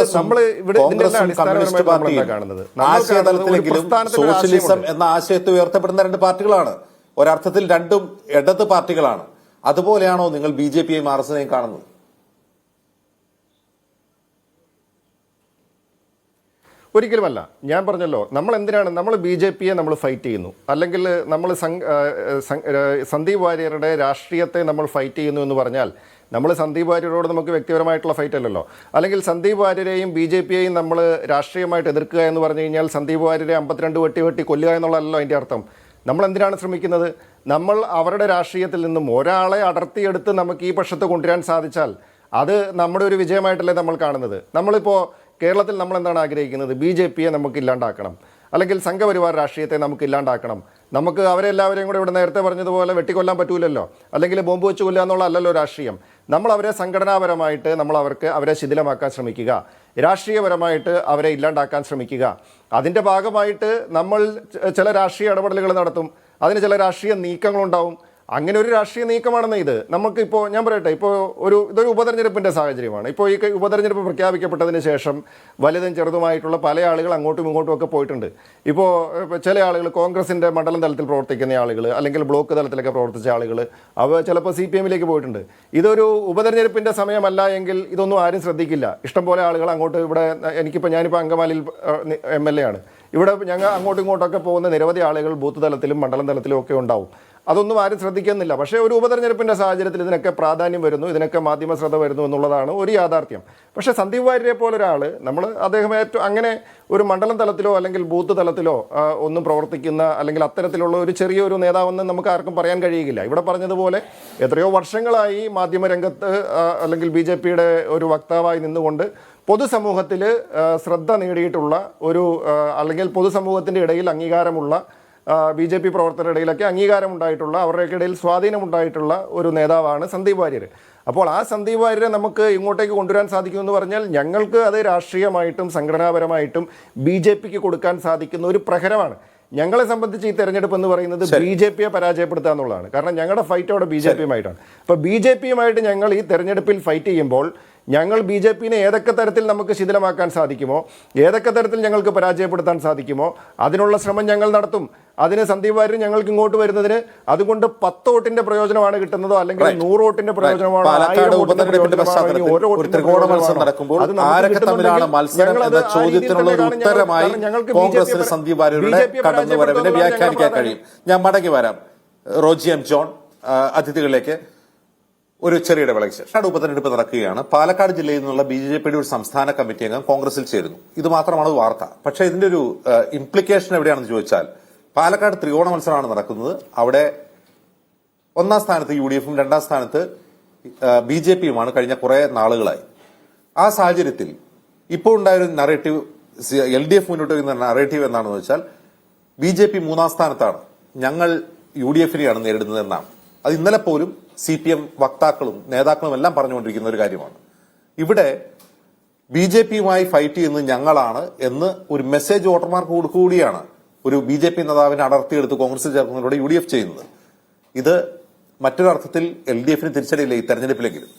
സോഷ്യലിസം എന്ന ആശയത്തെ ഉയർത്തപ്പെടുന്ന രണ്ട് പാർട്ടികളാണ്. ഒരർത്ഥത്തിൽ രണ്ടും ഇടത് പാർട്ടികളാണ്. അതുപോലെയാണോ നിങ്ങൾ BJP-യെയും RSS-നെയും കാണുന്നത്? ഒരിക്കലുമല്ല. ഞാൻ പറഞ്ഞല്ലോ, നമ്മൾ BJP-യെ നമ്മൾ ഫൈറ്റ് ചെയ്യുന്നു, അല്ലെങ്കിൽ നമ്മൾ സന്ദീപ് വാര്യരുടെ രാഷ്ട്രീയത്തെ നമ്മൾ ഫൈറ്റ് ചെയ്യുന്നു എന്ന് പറഞ്ഞാൽ നമ്മൾ സന്ദീപ് വാര്യരോട് നമുക്ക് വ്യക്തിപരമായിട്ടുള്ള ഫൈറ്റ് അല്ലല്ലോ. അല്ലെങ്കിൽ സന്ദീപ് വാര്യരെയും BJP-യെയും നമ്മൾ രാഷ്ട്രീയമായിട്ട് എതിർക്കുക എന്ന് പറഞ്ഞു കഴിഞ്ഞാൽ സന്ദീപ് വാര്യരെ 52 വെട്ടി കൊല്ലുക എന്നുള്ളതല്ലോ അതിൻ്റെ അർത്ഥം. നമ്മൾ എന്തിനാണ് ശ്രമിക്കുന്നത്? നമ്മൾ അവരുടെ രാഷ്ട്രീയത്തിൽ നിന്നും ഒരാളെ അടർത്തിയെടുത്ത് നമുക്ക് ഈ പക്ഷത്ത് കൊണ്ടുവരാൻ സാധിച്ചാൽ അത് നമ്മുടെ ഒരു വിജയമായിട്ടല്ലേ നമ്മൾ കാണുന്നത്. നമ്മളിപ്പോൾ കേരളത്തിൽ നമ്മൾ എന്താണ് ആഗ്രഹിക്കുന്നത്? BJP-യെ നമുക്ക് ഇല്ലാണ്ടാക്കണം, അല്ലെങ്കിൽ സംഘപരിവാർ രാഷ്ട്രീയത്തെ നമുക്ക് ഇല്ലാണ്ടാക്കണം. നമുക്ക് അവരെല്ലാവരെയും കൂടെ ഇവിടെ നേരത്തെ പറഞ്ഞതുപോലെ വെട്ടിക്കൊല്ലാൻ പറ്റൂലല്ലോ, അല്ലെങ്കിൽ ബോംബ് വെച്ച് കൊല്ലുക എന്നുള്ള അല്ലല്ലോ രാഷ്ട്രീയം. നമ്മൾ അവരെ സംഘടനാപരമായിട്ട് അവരെ ശിഥിലമാക്കാൻ ശ്രമിക്കുക, രാഷ്ട്രീയപരമായിട്ട് അവരെ ഇല്ലാണ്ടാക്കാൻ ശ്രമിക്കുക. അതിൻ്റെ ഭാഗമായിട്ട് നമ്മൾ ചില രാഷ്ട്രീയ ഇടപെടലുകൾ നടത്തും, അതിന് ചില രാഷ്ട്രീയ നീക്കങ്ങളുണ്ടാവും. അങ്ങനെ ഒരു രാഷ്ട്രീയ നീക്കമാണെന്ന് ഇത്. നമുക്കിപ്പോൾ ഞാൻ പറയട്ടെ, ഇപ്പോൾ ഇതൊരു ഉപതെരഞ്ഞെടുപ്പിൻ്റെ സാഹചര്യമാണ്. ഇപ്പോൾ ഈ ഉപതെരഞ്ഞെടുപ്പ് പ്രഖ്യാപിക്കപ്പെട്ടതിന് ശേഷം വലുതും ചെറുതുമായിട്ടുള്ള പല ആളുകൾ അങ്ങോട്ടും ഇങ്ങോട്ടും ഒക്കെ പോയിട്ടുണ്ട്. ഇപ്പോൾ ചില ആളുകൾ കോൺഗ്രസിൻ്റെ മണ്ഡലം തലത്തിൽ പ്രവർത്തിക്കുന്ന ആളുകൾ, അല്ലെങ്കിൽ ബ്ലോക്ക് തലത്തിലൊക്കെ പ്രവർത്തിച്ച ആളുകൾ, അവ ചിലപ്പോൾ CPM-ലേക്ക് പോയിട്ടുണ്ട്. ഇതൊരു ഉപതെരഞ്ഞെടുപ്പിൻ്റെ സമയമല്ല എങ്കിൽ ഇതൊന്നും ആരും ശ്രദ്ധിക്കില്ല. ഇഷ്ടംപോലെ ആളുകൾ അങ്ങോട്ട് ഇവിടെ ഞാനിപ്പോൾ അങ്കമാലിയിൽ MLA ആണ്. ഇവിടെ ഞങ്ങൾ അങ്ങോട്ടും ഇങ്ങോട്ടൊക്കെ പോകുന്ന നിരവധി ആളുകൾ ബൂത്ത് തലത്തിലും മണ്ഡലം തലത്തിലും ഒക്കെ ഉണ്ടാവും. അതൊന്നും ആരും ശ്രദ്ധിക്കുന്നില്ല. പക്ഷേ ഒരു ഉപതെരഞ്ഞെടുപ്പിൻ്റെ സാഹചര്യത്തിൽ ഇതിനൊക്കെ പ്രാധാന്യം വരുന്നു, ഇതിനൊക്കെ മാധ്യമ ശ്രദ്ധ വരുന്നു എന്നുള്ളതാണ് ഒരു യാഥാർത്ഥ്യം. പക്ഷേ സന്ദീപ് വാര്യരെ പോലൊരാൾ, അദ്ദേഹം ഏറ്റവും അങ്ങനെ ഒരു മണ്ഡലം തലത്തിലോ അല്ലെങ്കിൽ ബൂത്ത് തലത്തിലോ ഒന്നും പ്രവർത്തിക്കുന്ന, അല്ലെങ്കിൽ അത്തരത്തിലുള്ള ഒരു ചെറിയൊരു നേതാവെന്ന് നമുക്ക് ആർക്കും പറയാൻ കഴിയില്ല. ഇവിടെ പറഞ്ഞതുപോലെ എത്രയോ വർഷങ്ങളായി മാധ്യമരംഗത്ത് അല്ലെങ്കിൽ BJP-യുടെ ഒരു വക്താവായി നിന്നുകൊണ്ട് പൊതുസമൂഹത്തിൽ ശ്രദ്ധ നേടിയിട്ടുള്ള അല്ലെങ്കിൽ പൊതുസമൂഹത്തിൻ്റെ ഇടയിൽ അംഗീകാരമുള്ള, BJP പ്രവർത്തകരുടെ ഇടയിലൊക്കെ അംഗീകാരമുണ്ടായിട്ടുള്ള, അവരുടെയൊക്കെ ഇടയിൽ സ്വാധീനമുണ്ടായിട്ടുള്ള ഒരു നേതാവാണ് സന്ദീപ് വാര്യർ. അപ്പോൾ ആ സന്ദീപ് വാര്യരെ നമുക്ക് ഇങ്ങോട്ടേക്ക് കൊണ്ടുവരാൻ സാധിക്കുമെന്ന് പറഞ്ഞാൽ ഞങ്ങൾക്ക് അത് രാഷ്ട്രീയമായിട്ടും സംഘടനാപരമായിട്ടും BJP-ക്ക് കൊടുക്കാൻ സാധിക്കുന്ന ഒരു പ്രഹരമാണ്. ഞങ്ങളെ സംബന്ധിച്ച് ഈ തെരഞ്ഞെടുപ്പ് എന്ന് പറയുന്നത് BJP-യെ പരാജയപ്പെടുത്തുക എന്നുള്ളതാണ്. കാരണം ഞങ്ങളുടെ ഫൈറ്റ് അവിടെ BJP-യുമായിട്ടാണ്. അപ്പോൾ BJP-യുമായിട്ട് ഞങ്ങൾ ഈ തെരഞ്ഞെടുപ്പിൽ ഫൈറ്റ് ചെയ്യുമ്പോൾ ഞങ്ങൾ BJP-നെ ഏതൊക്കെ തരത്തിൽ നമുക്ക് ശിഥിലമാക്കാൻ സാധിക്കുമോ, ഏതൊക്കെ തരത്തിൽ ഞങ്ങൾക്ക് പരാജയപ്പെടുത്താൻ സാധിക്കുമോ അതിനുള്ള ശ്രമം ഞങ്ങൾ നടത്തും. അതിന് സന്ദീപ് വാര്യർ ഞങ്ങൾക്ക് ഇങ്ങോട്ട് വരുന്നതിന് അതുകൊണ്ട് 10 വോട്ടിന്റെ പ്രയോജനമാണ് കിട്ടുന്നതോ അല്ലെങ്കിൽ 100 വോട്ടിന്റെ പ്രയോജനമാണോ, പാലക്കാട് ഉപതെരഞ്ഞെടുപ്പിന്റെ പശ്ചാത്തലത്തിൽ ഒരു ത്രികോണ മത്സരം നടക്കുമ്പോൾ ആരൊക്കെ തമ്മിലാണ് മത്സരം എന്ന ചോദ്യത്തിനുള്ള ഒരു ഉത്തരമായി കോൺഗ്രസിന് സന്ദീപ് വാര്യരുടെ കടന്നുവരവിനെ വ്യാഖ്യാനിക്കാൻ കഴിയും. ഞാൻ മടങ്ങി വരാം റോജി എം ജോൺ അതിഥികളിലേക്ക്. ഒരു ചെറിയ ഇടവേളയ്ക്ക് ശേഷം ഉപതെരഞ്ഞെടുപ്പ് നടക്കുകയാണ്. പാലക്കാട് ജില്ലയിൽ നിന്നുള്ള BJP-യുടെ ഒരു സംസ്ഥാന കമ്മിറ്റി അംഗം കോൺഗ്രസിൽ ചേരുന്നു. ഇത് മാത്രമാണ് വാർത്ത. പക്ഷേ ഇതിന്റെ ഒരു ഇംപ്ലിക്കേഷൻ എവിടെയാണെന്ന് ചോദിച്ചാൽ, പാലക്കാട് ത്രികോണ മത്സരമാണ് നടക്കുന്നത്. അവിടെ 1ാം സ്ഥാനത്ത് UDF-ഉം 2ാം സ്ഥാനത്ത് BJP-യുമാണ് കഴിഞ്ഞ കുറെ നാളുകളായി. ആ സാഹചര്യത്തിൽ ഇപ്പോൾ ഉണ്ടായൊരു നറേറ്റീവ്, LDF മുന്നോട്ട് വരുന്ന നറേറ്റീവ് എന്താണെന്ന് വെച്ചാൽ BJP 3ാം സ്ഥാനത്താണ്, ഞങ്ങൾ UDF-നെയാണ് നേരിടുന്നത് എന്നാണ്. അത് ഇന്നലെ പോലും CPM വക്താക്കളും നേതാക്കളും എല്ലാം പറഞ്ഞുകൊണ്ടിരിക്കുന്ന ഒരു കാര്യമാണ്. ഇവിടെ BJP-യുമായി ഫൈറ്റ് ചെയ്യുന്നത് ഞങ്ങളാണ് എന്ന് ഒരു മെസ്സേജ് വോട്ടർമാർക്ക് കൂടിയാണ് ഒരു BJP നേതാവിനെ അടർത്തിയെടുത്ത് കോൺഗ്രസിൽ ചേർക്കുന്നതിലൂടെ UDF ചെയ്യുന്നത്. ഇത് മറ്റൊരർത്ഥത്തിൽ LDF-ന് തിരിച്ചടിയില്ല ഈ തെരഞ്ഞെടുപ്പിലെങ്കിലും.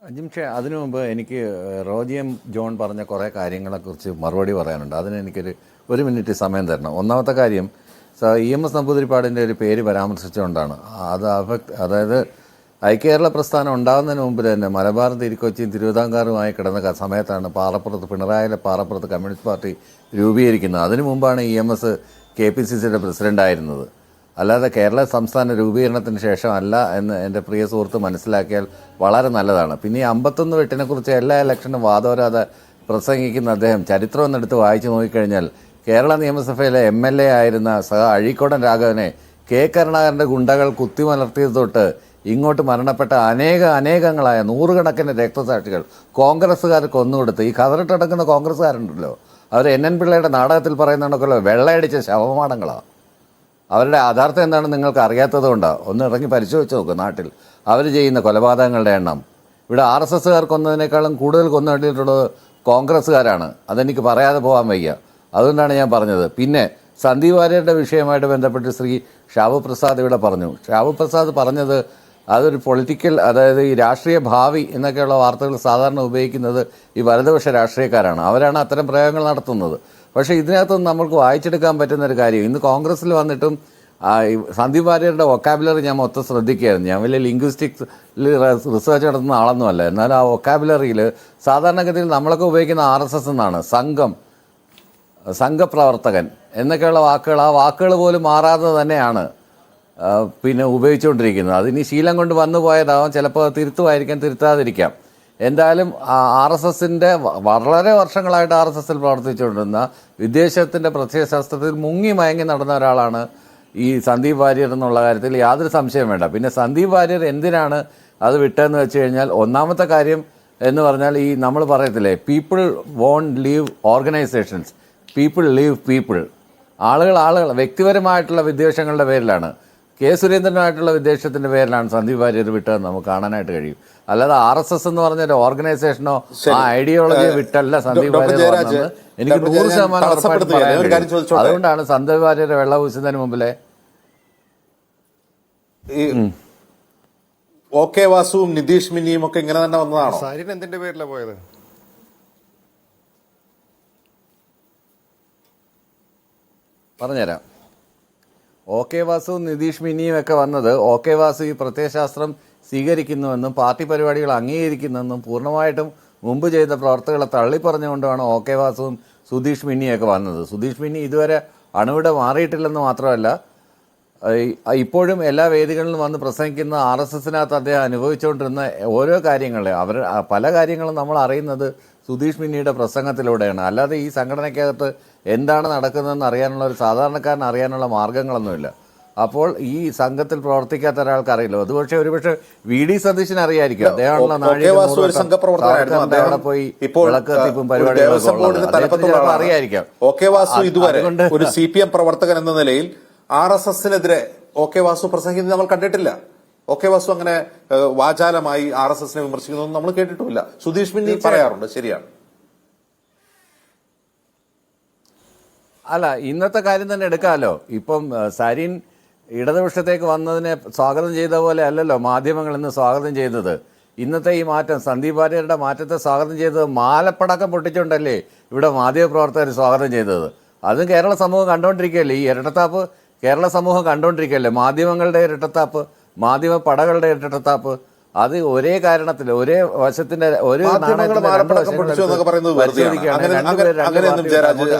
അജിംഷെ, അതിനു മുമ്പ് എനിക്ക് റോജി എം ജോൺ പറഞ്ഞ കുറേ കാര്യങ്ങളെക്കുറിച്ച് മറുപടി പറയാനുണ്ട്. അതിന് എനിക്കൊരു 1 മിനിറ്റ് സമയം തരണം. ഒന്നാമത്തെ കാര്യം, EMS നമ്പൂതിരിപ്പാടിൻ്റെ ഒരു പേര് പരാമർശിച്ചുകൊണ്ടാണ്. അതായത് ഐക്യകേരള പ്രസ്ഥാനം ഉണ്ടാകുന്നതിന് മുമ്പ് തന്നെ മലബാറും തിരുക്കൊച്ചിയും തിരുവിതാംകൂറുമായി കിടന്ന സമയത്താണ് പിണറായിലെ പാറപ്പുറത്ത് കമ്മ്യൂണിസ്റ്റ് പാർട്ടി രൂപീകരിക്കുന്നത്. അതിനു മുമ്പാണ് EMS KPCCയുടെ പ്രസിഡൻ്റായിരുന്നത്. അല്ലാതെ കേരള സംസ്ഥാന രൂപീകരണത്തിന് ശേഷം അല്ല എന്ന് എൻ്റെ പ്രിയ സുഹൃത്ത് മനസ്സിലാക്കിയാൽ വളരെ നല്ലതാണ്. പിന്നെ ഈ 51 വെട്ടിനെക്കുറിച്ച് എല്ലാ ഇലക്ഷനും വാദോരാതെ പ്രസംഗിക്കുന്ന അദ്ദേഹം ചരിത്രം എന്നെടുത്ത് വായിച്ചു നോക്കിക്കഴിഞ്ഞാൽ കേരള നിയമസഭയിലെ MLA ആയിരുന്ന അഴീക്കോടൻ രാഘവനെ K കരുണാകരൻ്റെ ഗുണ്ടകൾ കുത്തിമലർത്തിയത് തൊട്ട് ഇങ്ങോട്ട് മരണപ്പെട്ട അനേകങ്ങളായ നൂറുകണക്കിന് രക്തസാക്ഷികൾ കോൺഗ്രസ്സുകാർ കൊന്നുകൊടുത്ത് ഈ കതറിട്ടടക്കുന്ന കോൺഗ്രസ്സുകാരുണ്ടല്ലോ, അവർ NN പിള്ളയുടെ നാടകത്തിൽ പറയുന്നുണ്ടല്ലോ വെള്ളയടിച്ച ശവമാടങ്ങളാണ്. അവരുടെ യഥാർത്ഥം എന്താണെന്ന് നിങ്ങൾക്ക് അറിയാത്തത് കൊണ്ടാണ്. ഒന്ന് ഇറങ്ങി പരിശോധിച്ച് നോക്കുക നാട്ടിൽ അവർ ചെയ്യുന്ന കൊലപാതകങ്ങളുടെ എണ്ണം. ഇവിടെ RSSകാർ കൊന്നതിനേക്കാളും കൂടുതൽ കൊന്നിട്ടുള്ളത് കോൺഗ്രസ്സുകാരാണ്. അതെനിക്ക് പറയാതെ പോകാൻ വയ്യ. അതുകൊണ്ടാണ് ഞാൻ പറഞ്ഞത്. പിന്നെ സന്ദീപ് വാര്യരുടെ വിഷയമായിട്ട് ബന്ധപ്പെട്ട് ശ്രീ ഷാബു പ്രസാദ് ഇവിടെ പറഞ്ഞു. ഷാബു പ്രസാദ് പറഞ്ഞത് അതൊരു പൊളിറ്റിക്കൽ, അതായത് ഈ രാഷ്ട്രീയ ഭാവി എന്നൊക്കെയുള്ള വാർത്തകൾ സാധാരണ ഉപയോഗിക്കുന്നത് ഈ വലതുപക്ഷ രാഷ്ട്രീയക്കാരാണ്. അവരാണ് അത്തരം പ്രയോഗങ്ങൾ നടത്തുന്നത്. പക്ഷേ ഇതിനകത്തൊന്നും നമ്മൾക്ക് വായിച്ചെടുക്കാൻ പറ്റുന്നൊരു കാര്യം, ഇന്ന് കോൺഗ്രസ്സിൽ വന്നിട്ടും സന്ദീപ് വാര്യരുടെ വൊക്കാബുലറി ഞാൻ മൊത്തം ശ്രദ്ധിക്കുകയായിരുന്നു. ഞാൻ വലിയ ലിംഗ്വിസ്റ്റിക്സിൽ റിസർച്ച് നടത്തുന്ന ആളൊന്നുമല്ല. എന്നാൽ ആ വൊക്കാബുലറിയിൽ സാധാരണഗതിയിൽ നമ്മളൊക്കെ ഉപയോഗിക്കുന്ന RSS എന്നാണ്, സംഘപ്രവർത്തകൻ എന്നൊക്കെയുള്ള വാക്കുകൾ. ആ വാക്കുകൾ പോലും മാറാതെ തന്നെയാണ് പിന്നെ ഉപയോഗിച്ചുകൊണ്ടിരിക്കുന്നത്. അതിനി ശീലം കൊണ്ട് വന്നു പോയതാവാം, ചിലപ്പോൾ തിരുത്തുമായിരിക്കാം, തിരുത്താതിരിക്കാം. എന്തായാലും RSSൻ്റെ വളരെ വർഷങ്ങളായിട്ട് RSSൽ പ്രവർത്തിച്ചുകൊണ്ടിരുന്ന വിദേശത്തിൻ്റെ പ്രത്യയശാസ്ത്രത്തിൽ മുങ്ങി മയങ്ങി നടന്ന ഒരാളാണ് ഈ സന്ദീപ് വാര്യർ എന്നുള്ള കാര്യത്തിൽ യാതൊരു സംശയം വേണ്ട. പിന്നെ സന്ദീപ് വാര്യർ എന്തിനാണ് അത് വിട്ടതെന്ന് വെച്ച് കഴിഞ്ഞാൽ, ഒന്നാമത്തെ കാര്യം എന്ന് പറഞ്ഞാൽ ഈ നമ്മൾ പറയത്തില്ലേ, people won't leave organisations, people leave people. ആളുകൾ വ്യക്തിപരമായിട്ടുള്ള വിദ്വേഷങ്ങളുടെ പേരിലാണ്, K സുരേന്ദ്രനുമായിട്ടുള്ള വിദ്വേഷത്തിൻ്റെ പേരിലാണ് സന്ദീപ് വാര്യർ വിട്ടതെന്ന് നമുക്ക് കാണാനായിട്ട് കഴിയും. അല്ലാതെ RSS എന്ന് പറഞ്ഞൊരു ഓർഗനൈസേഷനോ ആ ഐഡിയോളജിയോ വിട്ടല്ല സന്ദീപ് വാര്യർ വന്നത്. എനിക്ക് 100% ഉറപ്പായിട്ടും പറയാൻ കഴിയും. അതുകൊണ്ടാണ് സന്ദീപ് വാര്യരെ വെള്ള പൂശുന്നതിന് മുമ്പിലെ ഈ OK വാസുവും നിതീഷ് മിനിയും ഒക്കെ ഇങ്ങനെ തന്നെ വന്നതാണോ? സാരിന് എന്തിന്റെ പേരിലാണ് പോയത്? പറഞ്ഞുതരാം. OK വാസുവും നിതീഷ് മിനിയും ഒക്കെ വന്നത് OK വാസു ഈ പ്രത്യയശാസ്ത്രം സ്വീകരിക്കുന്നുവെന്നും പാർട്ടി പരിപാടികൾ അംഗീകരിക്കുന്നെന്നും പൂർണ്ണമായിട്ടും മുമ്പ് ചെയ്ത പ്രവർത്തകളെ തള്ളിപ്പറഞ്ഞുകൊണ്ടാണ് OK വാസുവും സുധീഷ് മിന്നിയൊക്കെ വന്നത്. സുധീഷ് മിന്നി ഇതുവരെ അണുവിടെ മാറിയിട്ടില്ലെന്ന് മാത്രമല്ല, ഇപ്പോഴും എല്ലാ വേദികളിലും വന്ന് പ്രസംഗിക്കുന്ന RSSനകത്ത് അദ്ദേഹം അനുഭവിച്ചുകൊണ്ടിരുന്ന ഓരോ കാര്യങ്ങളെ പല കാര്യങ്ങളും നമ്മൾ അറിയുന്നത് സുധീഷ് മിന്നിയുടെ പ്രസംഗത്തിലൂടെയാണ്. അല്ലാതെ ഈ സംഘടനയ്ക്കകത്ത് എന്താണ് നടക്കുന്നതെന്ന് അറിയാനുള്ള ഒരു സാധാരണക്കാരന് അറിയാനുള്ള മാർഗങ്ങളൊന്നുമില്ല. അപ്പോൾ ഈ സംഘത്തിൽ പ്രവർത്തിക്കാത്ത ഒരാൾക്ക് അറിയില്ല. ഒരുപക്ഷെ VD സതീശൻ അറിയായിരിക്കും. അദ്ദേഹമാണല്ലോ അവിടെ പോയി വിളക്കത്തിപ്പും പരിപാടികളൊക്കെ അറിയായിരിക്കാം. OK വാസു ഇതുവരെ ഒരു CPM പ്രവർത്തകൻ എന്ന നിലയിൽ RSSനെതിരെ OK വാസു പ്രസംഗിക്കുന്നത് നമ്മൾ കണ്ടിട്ടില്ല. OK വാസു അങ്ങനെ വാചാലമായി RSSനെ വിമർശിക്കുന്നതൊന്നും നമ്മൾ കേട്ടിട്ടുമില്ല. സുധീഷ് മിന്നി പറയാറുണ്ട്, ശരിയാണ്. അല്ല, ഇന്നത്തെ കാര്യം തന്നെ എടുക്കാമല്ലോ. ഇപ്പം സരിൻ ഇടതുപക്ഷത്തേക്ക് വന്നതിനെ സ്വാഗതം ചെയ്ത പോലെ അല്ലല്ലോ മാധ്യമങ്ങൾ ഇന്ന് സ്വാഗതം ചെയ്യുന്നത്. ഇന്നത്തെ ഈ മാറ്റം, സന്ദീപ് വാര്യരുടെ മാറ്റത്തെ സ്വാഗതം ചെയ്തത് മാലപ്പടക്കം പൊട്ടിച്ചുകൊണ്ടല്ലേ ഇവിടെ മാധ്യമപ്രവർത്തകർ സ്വാഗതം ചെയ്തത്. അതും കേരള സമൂഹം കണ്ടുകൊണ്ടിരിക്കുകയല്ലേ. ഈ ഇരട്ടത്താപ്പ് കേരള സമൂഹം കണ്ടുകൊണ്ടിരിക്കുകയല്ലേ. മാധ്യമങ്ങളുടെ ഇരട്ടത്താപ്പ്, മാധ്യമ പടകളുടെ ഇരട്ടത്താപ്പ്, അത് ഒരേ കാരണത്തിൽ ഒരേ വശത്തിന്റെ ഒരു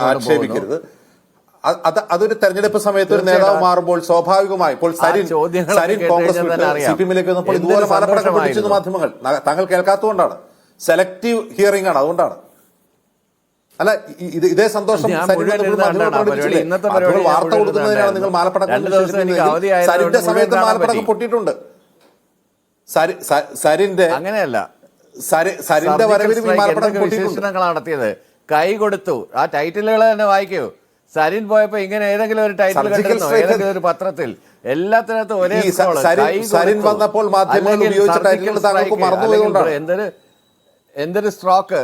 ആക്ഷേപിക്കരുത്. അതൊരു തെരഞ്ഞെടുപ്പ് സമയത്ത് ഒരു നേതാവ് മാറുമ്പോൾ സ്വാഭാവികമായി ഇപ്പോൾ സരിൻ കോൺഗ്രസ് CPM-ലേക്ക് വന്നപ്പോൾ ഇതുപോലെ മാലപ്പടക്കം പൊട്ടിച്ചെന്ന് മാധ്യമങ്ങൾ താങ്കൾ കേൾക്കാത്തതുകൊണ്ടാണ്. സെലക്ടീവ് ഹിയറിംഗ് ആണ്, അതുകൊണ്ടാണ്. അല്ല, ഇതേ സന്തോഷം വാർത്ത കൊടുക്കുന്നതിനാണ് നിങ്ങൾ മാലപ്പടക്കം. സരിന്റെ സമയത്ത് മാലപ്പടക്കം പൊട്ടിയിട്ടുണ്ട്. സരിന്റെ അങ്ങനെയല്ല, സരിന്റെ വരവിലും മാലപ്പടക്കം പൊട്ടിയിട്ടുണ്ട്. നടത്തിയത് കൈ കൊടുത്തു. ആ ടൈറ്റിലുകൾ തന്നെ വായിക്കൂ. സരിൻ പോയപ്പോ ഇങ്ങനെ ഏതെങ്കിലും ഒരു ടൈറ്റിൽ കണ്ടിരുന്നോ? ഏതെങ്കിലും ഒരു പത്രത്തിൽ? എല്ലാത്തിനകത്തും ഒരേ സരിൻ വന്നപ്പോൾ മാധ്യമങ്ങൾ ഉപയോഗിച്ച ടൈറ്റിലുകൾ താങ്കൾക്ക് മറന്നുപോയതുകൊണ്ടാണ്. എന്തൊരു സ്ട്രോക്ക്.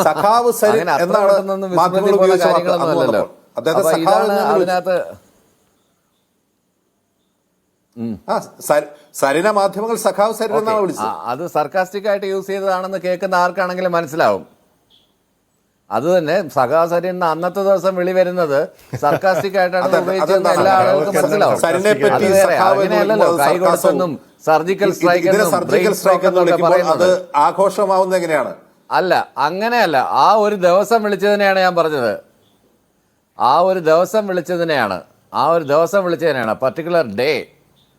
സഖാവ് സരിൻ എന്നാണ് മാധ്യമങ്ങൾ ഉപയോഗിച്ച കാര്യങ്ങളൊന്നുമല്ലല്ലോ. അദ്ദേഹത്തെ അതിനകത്ത് സരിന മാധ്യമങ്ങൾ സഖാവ് സരിൻ എന്നാണ് വിളിച്ചത്. അത് സർക്കാസ്റ്റിക് ആയിട്ട് യൂസ് ചെയ്തതാണെന്ന് കേൾക്കുന്ന ആർക്കാണെങ്കിലും മനസ്സിലാവും. അത് തന്നെ സഖാവ് സരിൻ അന്നത്തെ ദിവസം വിളി വരുന്നത് സർക്കാസ്റ്റിക് ആയിട്ടാണ് ഉപയോഗിച്ചതെന്ന് എല്ലാ ആളുകൾക്കും മനസ്സിലാവും. അങ്ങനെയല്ലല്ലോ കൈ കൊടുത്തെന്നും സർജിക്കൽ സ്ട്രൈക്ക് അത് ആഘോഷമാവുന്നത് എങ്ങനെയാണ്? അല്ല, അങ്ങനെയല്ല. ആ ഒരു ദിവസം വിളിച്ചതിനെയാണ് ഞാൻ പറഞ്ഞത്. ആ ഒരു ദിവസം വിളിച്ചതിനെയാണ് പർട്ടിക്കുലർ ഡേ.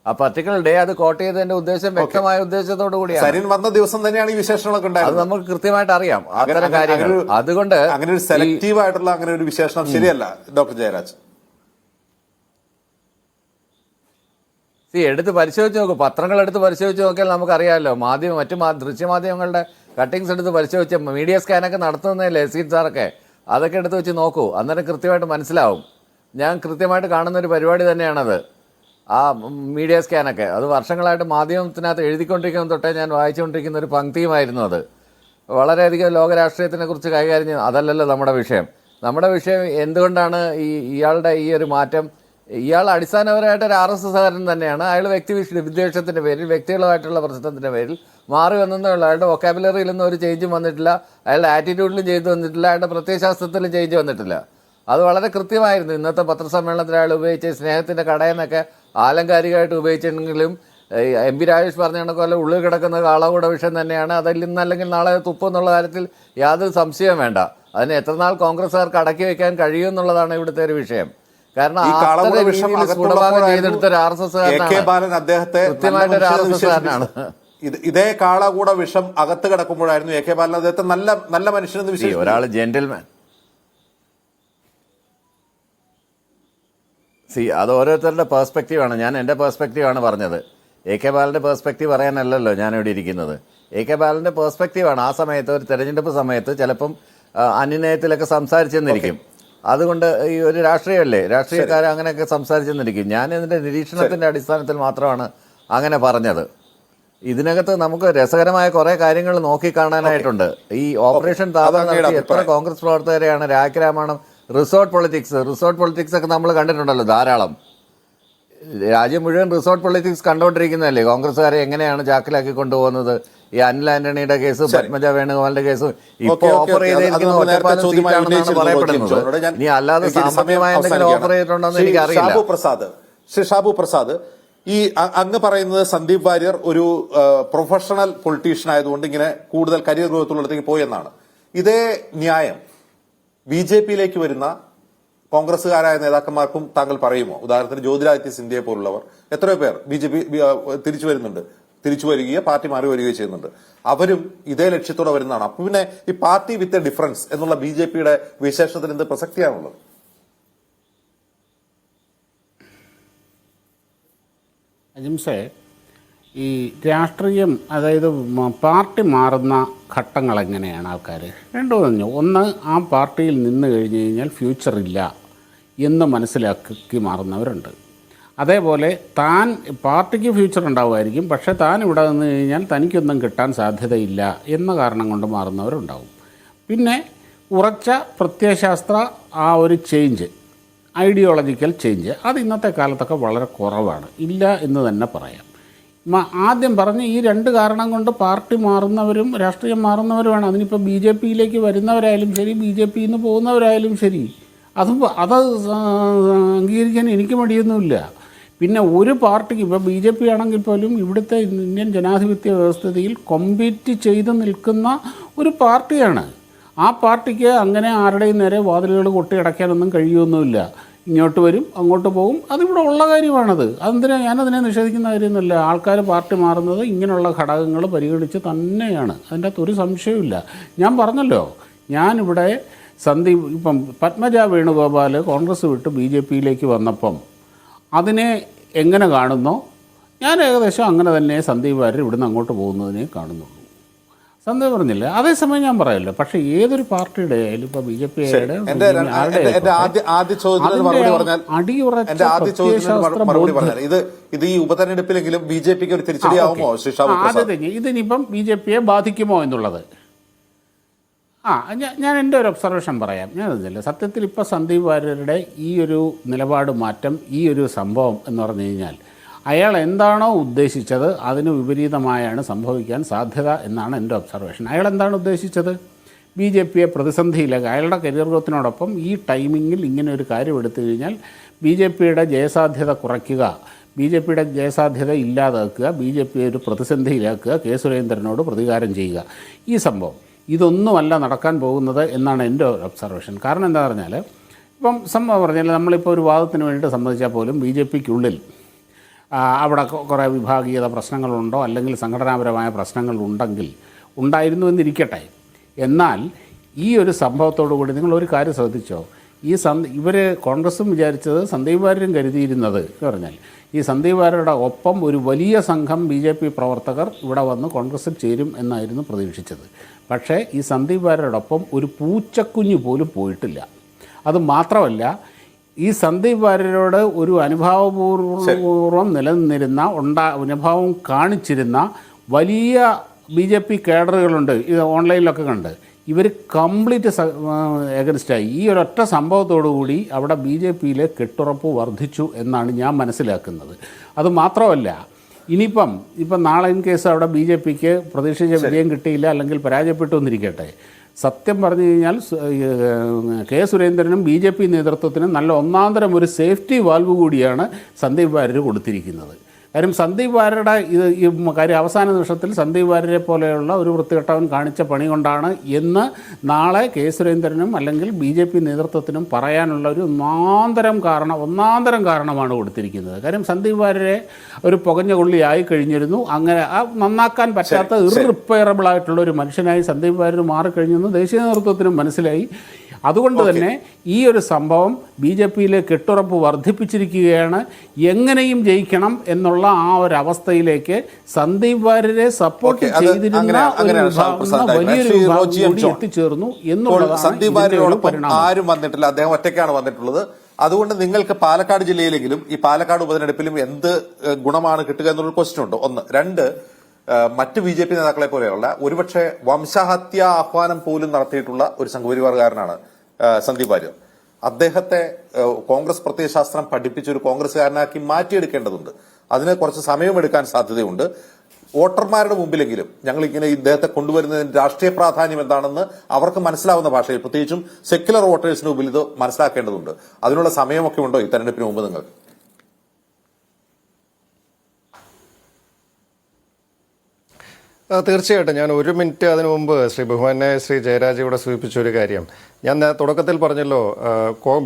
ആ പർട്ടിക്കുലർ ഡേ അത് കോട്ട് ചെയ്തതിന്റെ ഉദ്ദേശം വ്യക്തമായ ഉദ്ദേശത്തോടു കൂടിയാണ്. സരിൻ വന്ന ദിവസം തന്നെയാണ് ഈ വിശേഷങ്ങളൊക്കെ ഉണ്ടായത്. അത് നമുക്ക് കൃത്യമായിട്ട് അറിയാം അത്തരം കാര്യങ്ങൾ. അതുകൊണ്ട് അങ്ങനെ ഒരു സെലക്റ്റീവ് ആയിട്ടുള്ള അങ്ങനെ ഒരു വിശേഷണം ശരിയല്ല ഡോക്ടർ ജയരാജ്. എടുത്ത് പരിശോധിച്ച് നോക്കൂ, പത്രങ്ങൾ എടുത്ത് പരിശോധിച്ച് നോക്കിയാൽ നമുക്കറിയാമല്ലോ. മറ്റു ദൃശ്യമാധ്യമങ്ങളുടെ കട്ടിങ്സ് എടുത്ത് പരിശോധിച്ച് മീഡിയ സ്കാനൊക്കെ നടത്തുന്നതല്ലേ സീൻ സാറൊക്കെ, അതൊക്കെ എടുത്ത് വെച്ച് നോക്കൂ. അന്നേരം കൃത്യമായിട്ട് മനസ്സിലാവും. ഞാൻ കൃത്യമായിട്ട് കാണുന്നൊരു പരിപാടി തന്നെയാണത്. ആ മീഡിയ സ്കാനൊക്കെ അത് വർഷങ്ങളായിട്ട് മാധ്യമത്തിനകത്ത് എഴുതിക്കൊണ്ടിരിക്കുന്ന തൊട്ടേ ഞാൻ വായിച്ചുകൊണ്ടിരിക്കുന്ന ഒരു പങ്ക്തിയുമായിരുന്നു. അത് വളരെയധികം ലോകരാഷ്ട്രീയത്തിനെ കുറിച്ച് കൈകാര്യം ചെയ്യുന്നത് അതല്ലല്ലോ നമ്മുടെ വിഷയം. നമ്മുടെ വിഷയം എന്തുകൊണ്ടാണ് ഇയാളുടെ ഈ ഒരു മാറ്റം. ഇയാൾ അടിസ്ഥാനപരമായിട്ട് ഒരു RSSകാരൻ തന്നെയാണ്. അയാൾ വിദ്വേഷത്തിൻ്റെ പേരിൽ, വ്യക്തികളുമായിട്ടുള്ള പ്രശ്നത്തിൻ്റെ പേരിൽ മാറി വന്നതെന്നുള്ള അയാളുടെ വൊക്കാബുലറിയിലൊന്നും ഒരു ചേഞ്ചും വന്നിട്ടില്ല. അയാളുടെ ആറ്റിറ്റ്യൂഡിലും ചെയ്തു വന്നിട്ടില്ല. അയാളുടെ പ്രത്യയശാസ്ത്രത്തിലും ചേഞ്ച് വന്നിട്ടില്ല. അത് വളരെ കൃത്യമായിരുന്നു. ഇന്നത്തെ പത്രസമ്മേളനത്തിൽ അയാൾ ഉപയോഗിച്ച സ്നേഹത്തിൻ്റെ കടയെന്നൊക്കെ ആലങ്കാരികമായിട്ട് ഉപയോഗിച്ചിട്ടുണ്ടെങ്കിലും MP രാജേഷ് പറഞ്ഞ കണക്കല്ല ഉള്ളിൽ കിടക്കുന്ന കാളകൂട വിഷയം തന്നെയാണ്. അതിൽ ഇന്നല്ലെങ്കിൽ നാളെ തുപ്പും എന്നുള്ള കാര്യത്തിൽ യാതൊരു സംശയവും വേണ്ട. അതിന് എത്ര നാൾ കോൺഗ്രസ്സുകാർക്ക് അടക്കി വയ്ക്കാൻ കഴിയുമെന്നുള്ളതാണ് ഇവിടുത്തെ ഒരു വിഷയം. കാരണം ചെയ്തെടുത്ത ഒരു RSSകാരനാണ്. ഇതേ കാളകൂട വിഷം അകത്ത് കിടക്കുമ്പോഴായിരുന്നു AK ബാലൻ അദ്ദേഹത്തെ നല്ല മനുഷ്യനെന്ന് വിശ്വസിച്ചു. ഒരാൾ ജെന്റിൽമാൻ. അത് ഓരോരുത്തരുടെ പേഴ്സ്പെക്റ്റീവാണ്. ഞാൻ എൻ്റെ പേഴ്സ്പെക്റ്റീവാണ് പറഞ്ഞത്. AK ബാലൻ്റെ പേഴ്സ്പെക്റ്റീവ് പറയാനല്ലല്ലോ ഞാനിവിടെ ഇരിക്കുന്നത്. AK ബാലൻ്റെ പേഴ്സ്പെക്റ്റീവാണ്. ആ സമയത്ത് ഒരു തെരഞ്ഞെടുപ്പ് സമയത്ത് ചിലപ്പം അന്യനയത്തിലൊക്കെ സംസാരിച്ചെന്നിരിക്കും. അതുകൊണ്ട് ഈ ഒരു രാഷ്ട്രീയമല്ലേ, രാഷ്ട്രീയക്കാർ അങ്ങനെയൊക്കെ സംസാരിച്ചെന്നിരിക്കും. ഞാൻ ഇതിൻ്റെ നിരീക്ഷണത്തിൻ്റെ അടിസ്ഥാനത്തിൽ മാത്രമാണ് അങ്ങനെ പറഞ്ഞത്. ഇതിനകത്ത് നമുക്ക് രസകരമായ കുറേ കാര്യങ്ങൾ നോക്കിക്കാണാനായിട്ടുണ്ട്. ഈ ഓപ്പറേഷൻ താപ നടത്തി എത്ര കോൺഗ്രസ് പ്രവർത്തകരെയാണ് രാജ്യരാമായണം റിസോർട്ട് പൊളിറ്റിക്സ് ഒക്കെ നമ്മൾ കണ്ടിട്ടുണ്ടല്ലോ ധാരാളം. രാജ്യം മുഴുവൻ റിസോർട്ട് പൊളിറ്റിക്സ് കണ്ടുകൊണ്ടിരിക്കുന്നതല്ലേ. കോൺഗ്രസ്സുകാരെ എങ്ങനെയാണ് ചാക്കിലാക്കി കൊണ്ടുപോകുന്നത്. ഈ അനിൽ ആന്റണിയുടെ കേസും പത്മജ വേണുഗോപാലിന്റെ കേസും ഇപ്പോൾ ഓഫർ ചെയ്തിരിക്കുന്ന ഒറ്റപ്പാലം സീറ്റാണെന്നാണ് പറയപ്പെടുന്നത്. ഇനി അല്ലാതെ സാമ്പത്തികമായ എന്തെങ്കിലും ഓഫർ ചെയ്തിട്ടുണ്ടോന്ന് എനിക്കറിയില്ല. ഷാബു പ്രസാദ്, ഈ അങ്ങ് പറയുന്നത് സന്ദീപ് വാര്യർ ഒരു പ്രൊഫഷണൽ പൊളിറ്റീഷ്യൻ ആയതുകൊണ്ട് ഇങ്ങനെ കൂടുതൽ കരിയർ ഗ്രോത്തുള്ളിടത്തേക്ക് പോയെന്നാണ്. ഇതേ ന്യായം BJP-യിലേക്ക് വരുന്ന കോൺഗ്രസ്സുകാരായ നേതാക്കന്മാർക്കും താങ്കൾ പറയുമോ? ഉദാഹരണത്തിന് ജ്യോതിരാദിത്യ സിന്ധ്യയെ പോലുള്ളവർ എത്രയോ പേർ BJP തിരിച്ചു വരുന്നുണ്ട്, തിരിച്ചു വരികയോ പാർട്ടി മാറി വരികയോ ചെയ്യുന്നുണ്ട്. അവരും ഇതേ ലക്ഷ്യത്തോടെ വരുന്നതാണ്. അപ്പൊ പിന്നെ ഈ പാർട്ടി വിത്ത് എ ഡിഫറൻസ് എന്നുള്ള BJP-യുടെ വിശേഷത്തിന് എന്ത് പ്രസക്തിയാണുള്ളത്? അജിംസേ, ഈ രാഷ്ട്രീയം, അതായത് പാർട്ടി മാറുന്ന ഘട്ടങ്ങൾ എങ്ങനെയാണ് ആൾക്കാർ രണ്ടു പറഞ്ഞു. ഒന്ന്, ആ പാർട്ടിയിൽ നിന്ന് കഴിഞ്ഞ് കഴിഞ്ഞാൽ ഫ്യൂച്ചറില്ല എന്ന് മനസ്സിലാക്കി മാറുന്നവരുണ്ട്. അതേപോലെ താൻ പാർട്ടിക്ക് ഫ്യൂച്ചർ ഉണ്ടാവുമായിരിക്കും, പക്ഷേ താൻ ഇവിടെ നിന്ന് കഴിഞ്ഞാൽ തനിക്കൊന്നും കിട്ടാൻ സാധ്യതയില്ല എന്ന കാരണം കൊണ്ട് മാറുന്നവരുണ്ടാവും. പിന്നെ ഉറച്ച പ്രത്യയശാസ്ത്ര ആ ഒരു ചേഞ്ച്, ഐഡിയോളജിക്കൽ ചേഞ്ച് അത് ഇന്നത്തെ കാലത്തൊക്കെ വളരെ കുറവാണ്, ഇല്ല എന്ന് തന്നെ പറയാം. ആദ്യം പറഞ്ഞ ഈ 2 കാരണം കൊണ്ട് പാർട്ടി മാറുന്നവരും രാഷ്ട്രീയം മാറുന്നവരുമാണ്. അതിനിപ്പോൾ BJPയിലേക്ക് വരുന്നവരായാലും ശരി, BJPയിൽ നിന്ന് പോകുന്നവരായാലും ശരി, അത് അംഗീകരിക്കാൻ എനിക്ക് മടിയൊന്നുമില്ല. പിന്നെ ഒരു പാർട്ടിക്ക് ഇപ്പോൾ BJP ആണെങ്കിൽ പോലും ഇവിടുത്തെ ഇന്ത്യൻ ജനാധിപത്യ വ്യവസ്ഥയിൽ കോമ്പീറ്റ് ചെയ്ത് നിൽക്കുന്ന ഒരു പാർട്ടിയാണ്. ആ പാർട്ടിക്ക് അങ്ങനെ ആരുടെയും നേരെ വാതിലുകൾ കൊട്ടിയടയ്ക്കാനൊന്നും കഴിയുമൊന്നുമില്ല. ഇങ്ങോട്ട് വരും, അങ്ങോട്ട് പോകും, അതിവിടെ ഉള്ള കാര്യമാണത്. അതെന്തിനാ ഞാനതിനെ നിഷേധിക്കുന്ന കാര്യമൊന്നുമില്ല. ആൾക്കാർ പാർട്ടി മാറുന്നത് ഇങ്ങനെയുള്ള ഘടകങ്ങൾ പരിഗണിച്ച് തന്നെയാണ്, അതിൻ്റെ അകത്ത് ഒരു സംശയവുമില്ല. ഞാൻ പറഞ്ഞല്ലോ, ഞാനിവിടെ ഇപ്പം പത്മജ വേണുഗോപാൽ കോൺഗ്രസ് വിട്ട് BJPയിലേക്ക് വന്നപ്പം അതിനെ എങ്ങനെ കാണുന്നോ ഞാൻ ഏകദേശം അങ്ങനെ തന്നെ സന്ദീപ് വാര്യർ ഇവിടുന്ന് അങ്ങോട്ട് പോകുന്നതിനെ കാണുന്നുള്ളൂ. സന്ദീപ് പറഞ്ഞില്ല, അതേസമയം ഞാൻ പറയല്ലോ, പക്ഷേ ഏതൊരു പാർട്ടിയുടെ ആയാലും ഇപ്പോൾ BJP ഇതിനിപ്പം BJPയെ ബാധിക്കുമോ എന്നുള്ളത് ഞാൻ എൻ്റെ ഒരു ഒബ്സർവേഷൻ പറയാം. ഞാനതില്ല, സത്യത്തിൽ ഇപ്പോൾ സന്ദീപ് വാര്യരുടെ ഈ ഒരു നിലപാട് മാറ്റം, ഈ ഒരു സംഭവം എന്ന് പറഞ്ഞു കഴിഞ്ഞാൽ അയാൾ എന്താണോ ഉദ്ദേശിച്ചത് അതിന് വിപരീതമായാണ് സംഭവിക്കാൻ സാധ്യത എന്നാണ് എൻ്റെ ഒബ്സർവേഷൻ. അയാൾ എന്താണ് ഉദ്ദേശിച്ചത്? BJPയെ പ്രതിസന്ധിയിലേക്ക്, അയാളുടെ കരിയർ ഗ്രോത്തിനോടൊപ്പം ഈ ടൈമിങ്ങിൽ ഇങ്ങനെ ഒരു കാര്യം എടുത്തു കഴിഞ്ഞാൽ BJPയുടെ ജയസാധ്യത കുറയ്ക്കുക, BJPയുടെ ജയസാധ്യത ഇല്ലാതാക്കുക, BJPയെ ഒരു പ്രതിസന്ധിയിലാക്കുക, കെ സുരേന്ദ്രനോട് പ്രതികാരം ചെയ്യുക. ഈ സംഭവം ഇതൊന്നുമല്ല നടക്കാൻ പോകുന്നത് എന്നാണ് എൻ്റെ ഒരു ഒബ്സർവേഷൻ. കാരണം എന്താ പറഞ്ഞാൽ, ഇപ്പം സംഭവം പറഞ്ഞാൽ നമ്മളിപ്പോൾ ഒരു വാദത്തിന് വേണ്ടിയിട്ട് സമ്മതിച്ചാൽ പോലും BJPക്കുള്ളിൽ അവിടെ കുറേ വിഭാഗീയത പ്രശ്നങ്ങളുണ്ടോ അല്ലെങ്കിൽ സംഘടനാപരമായ പ്രശ്നങ്ങളുണ്ടെങ്കിൽ ഉണ്ടായിരുന്നു എന്നിരിക്കട്ടെ. എന്നാൽ ഈ ഒരു സംഭവത്തോടു കൂടി നിങ്ങളൊരു കാര്യം ശ്രദ്ധിച്ചോ, ഇവർ കോൺഗ്രസും വിചാരിച്ചത്, സന്ദീപ് വാര്യരും കരുതിയിരുന്നത് എന്ന് പറഞ്ഞാൽ ഈ സന്ദീപ് വാര്യരുടെ ഒപ്പം ഒരു വലിയ സംഘം BJP പ്രവർത്തകർ ഇവിടെ വന്ന് കോൺഗ്രസിൽ ചേരും എന്നായിരുന്നു പ്രതീക്ഷിച്ചത്. പക്ഷേ ഈ സന്ദീപ് വാര്യരോടൊപ്പം ഒരു പൂച്ചക്കുഞ്ഞ് പോലും പോയിട്ടില്ല. അത് മാത്രമല്ല, ഈ സന്ദീപ് വാര്യരോട് ഒരു അനുഭാവപൂർവ്വം നിലനിന്നിരുന്ന അനുഭാവം കാണിച്ചിരുന്ന വലിയ BJP കേഡറുകളുണ്ട്. ഇത് ഓൺലൈനിലൊക്കെ കണ്ട് ഇവർ കംപ്ലീറ്റ് എഗൻസ്റ്റായി. ഈ ഒരൊറ്റ സംഭവത്തോടുകൂടി അവിടെ BJPയിലെ കെട്ടുറപ്പ് വർദ്ധിച്ചു എന്നാണ് ഞാൻ മനസ്സിലാക്കുന്നത്. അത് മാത്രമല്ല, ഇപ്പം നാളെ ഇൻ കേസ് അവിടെ BJPക്ക് പ്രതീക്ഷിച്ച വിജയം കിട്ടിയില്ല അല്ലെങ്കിൽ പരാജയപ്പെട്ടു എന്നിരിക്കട്ടെ, സത്യം പറഞ്ഞു കഴിഞ്ഞാൽ കെ സുരേന്ദ്രനും BJP നേതൃത്വത്തിനും നല്ല ഒന്നാന്തരം ഒരു സേഫ്റ്റി വാൽവ് കൂടിയാണ് സന്ദീപ് വാര്യർ കൊടുത്തിരിക്കുന്നത്. കാര്യം സന്ദീപ് വാര്യരുടെ ഈ കാര്യം അവസാന നിമിഷത്തിൽ സന്ദീപ് വാര്യരെ പോലെയുള്ള ഒരു വൃത്തികെട്ടവൻ കാണിച്ച പണി കൊണ്ടാണ് എന്ന് നാളെ കെ സുരേന്ദ്രനും അല്ലെങ്കിൽ BJP നേതൃത്വത്തിനും പറയാനുള്ള ഒരു ഒന്നാന്തരം കാരണമാണ് കൊടുത്തിരിക്കുന്നത്. കാര്യം സന്ദീപ് വാര്യരെ ഒരു പുകഞ്ഞ കൊള്ളിയായി കഴിഞ്ഞിരുന്നു. അങ്ങനെ നന്നാക്കാൻ പറ്റാത്ത ഇറിപ്പയറബിൾ ആയിട്ടുള്ള ഒരു മനുഷ്യനായി സന്ദീപ് വാര്യർ മാറിക്കഴിഞ്ഞെന്ന് ദേശീയ നേതൃത്വത്തിനും മനസ്സിലായി. അതുകൊണ്ട് തന്നെ ഈ ഒരു സംഭവം BJPയിലെ കെട്ടുറപ്പ് വർദ്ധിപ്പിച്ചിരിക്കുകയാണ്. എങ്ങനെയും ജയിക്കണം എന്നുള്ള ആ ഒരു അവസ്ഥയിലേക്ക് സന്ദീപ് വാര്യരെ സപ്പോർട്ട് ചെയ്തിരുന്ന വലിയൊരു വിഭാഗം കൂടി എത്തിച്ചേർന്നു എന്നുള്ളതാണ്. ആരും വന്നിട്ടില്ല, അദ്ദേഹം ഒറ്റയ്ക്കാണ് വന്നിട്ടുള്ളത്. അതുകൊണ്ട് നിങ്ങൾക്ക് പാലക്കാട് ജില്ലയിലെങ്കിലും ഈ പാലക്കാട് ഉപതെരഞ്ഞെടുപ്പിലും എന്ത് ഗുണമാണ് കിട്ടുക എന്നുള്ള ക്വസ്റ്റ്യൻ ഉണ്ട്. ഒന്ന്. രണ്ട്, മറ്റ് BJP നേതാക്കളെ പോലെയുള്ള ഒരുപക്ഷെ വംശഹത്യ ആഹ്വാനം പോലും നടത്തിയിട്ടുള്ള ഒരു സംഘപരിവാറുകാരനാണ് സന്ദീപ് വാര്യർ. അദ്ദേഹത്തെ കോൺഗ്രസ് പ്രത്യയശാസ്ത്രം പഠിപ്പിച്ച ഒരു കോൺഗ്രസ്സുകാരനാക്കി മാറ്റിയെടുക്കേണ്ടതുണ്ട്. അതിന് കുറച്ച് സമയമെടുക്കാൻ സാധ്യതയുണ്ട്. വോട്ടർമാരുടെ മുമ്പിലെങ്കിലും ഞങ്ങൾ ഇങ്ങനെ ഇദ്ദേഹത്തെ കൊണ്ടുവരുന്നതിന് രാഷ്ട്രീയ പ്രാധാന്യം എന്താണെന്ന് അവർക്ക് മനസ്സിലാവുന്ന ഭാഷയിൽ, പ്രത്യേകിച്ചും സെക്യുലർ വോട്ടേഴ്സിന് മുമ്പിൽ ഇത് മനസ്സിലാക്കേണ്ടതുണ്ട്. അതിനുള്ള സമയമൊക്കെ ഉണ്ടോ ഈ തെരഞ്ഞെടുപ്പിന് മുമ്പ് നിങ്ങൾക്ക്? തീർച്ചയായിട്ടും. ഞാൻ ഒരു മിനിറ്റ് അതിനു മുമ്പ് ബഹുമാന്യായ ശ്രീ ജയരാജ് ഇവിടെ സൂചിപ്പിച്ച ഒരു കാര്യം ഞാൻ തുടക്കത്തിൽ പറഞ്ഞല്ലോ,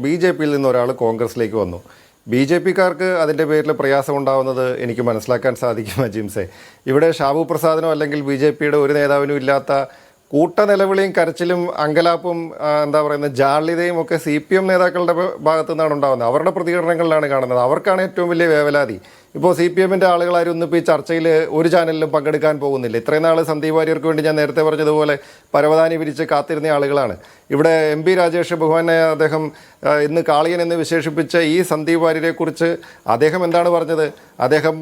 BJPയിൽ നിന്ന് ഒരാൾ കോൺഗ്രസിലേക്ക് വന്നു. BJPക്കാർക്ക് അതിൻ്റെ പേരിൽ പ്രയാസം ഉണ്ടാവുന്നത് എനിക്ക് മനസ്സിലാക്കാൻ സാധിക്കും അജിംസെ. ഇവിടെ ഷാബു പ്രസാദിനോ അല്ലെങ്കിൽ BJPയുടെ ഒരു നേതാവിനും ഇല്ലാത്ത കൂട്ടനിലവിളിയും കരച്ചിലും അങ്കലാപ്പും എന്താ പറയുന്നത് ജാള്യതയും ഒക്കെ CPM നേതാക്കളുടെ ഭാഗത്തു നിന്നാണ് ഉണ്ടാകുന്നത്. അവരുടെ പ്രതികരണങ്ങളിലാണ് കാണുന്നത്. അവർക്കാണ് ഏറ്റവും വലിയ വേവലാതി. ഇപ്പോൾ CPMൻ്റെ ആളുകളാരും ഒന്നും ഇപ്പോൾ ഈ ചർച്ചയിൽ ഒരു ചാനലിലും പങ്കെടുക്കാൻ പോകുന്നില്ല. ഇത്രയും നാൾ സന്ദീപ് വാര്യർക്ക് വേണ്ടി ഞാൻ നേരത്തെ പറഞ്ഞതുപോലെ പരവതാനി വിരിച്ച് കാത്തിരുന്ന ആളുകളാണ്. ഇവിടെ MP രാജേഷ് ബഹുമാനായ അദ്ദേഹം ഇന്ന് കാളിയൻ എന്ന് വിശേഷിപ്പിച്ച ഈ സന്ദീപ് വാര്യരെ കുറിച്ച് അദ്ദേഹം എന്താണ് പറഞ്ഞത്? അദ്ദേഹം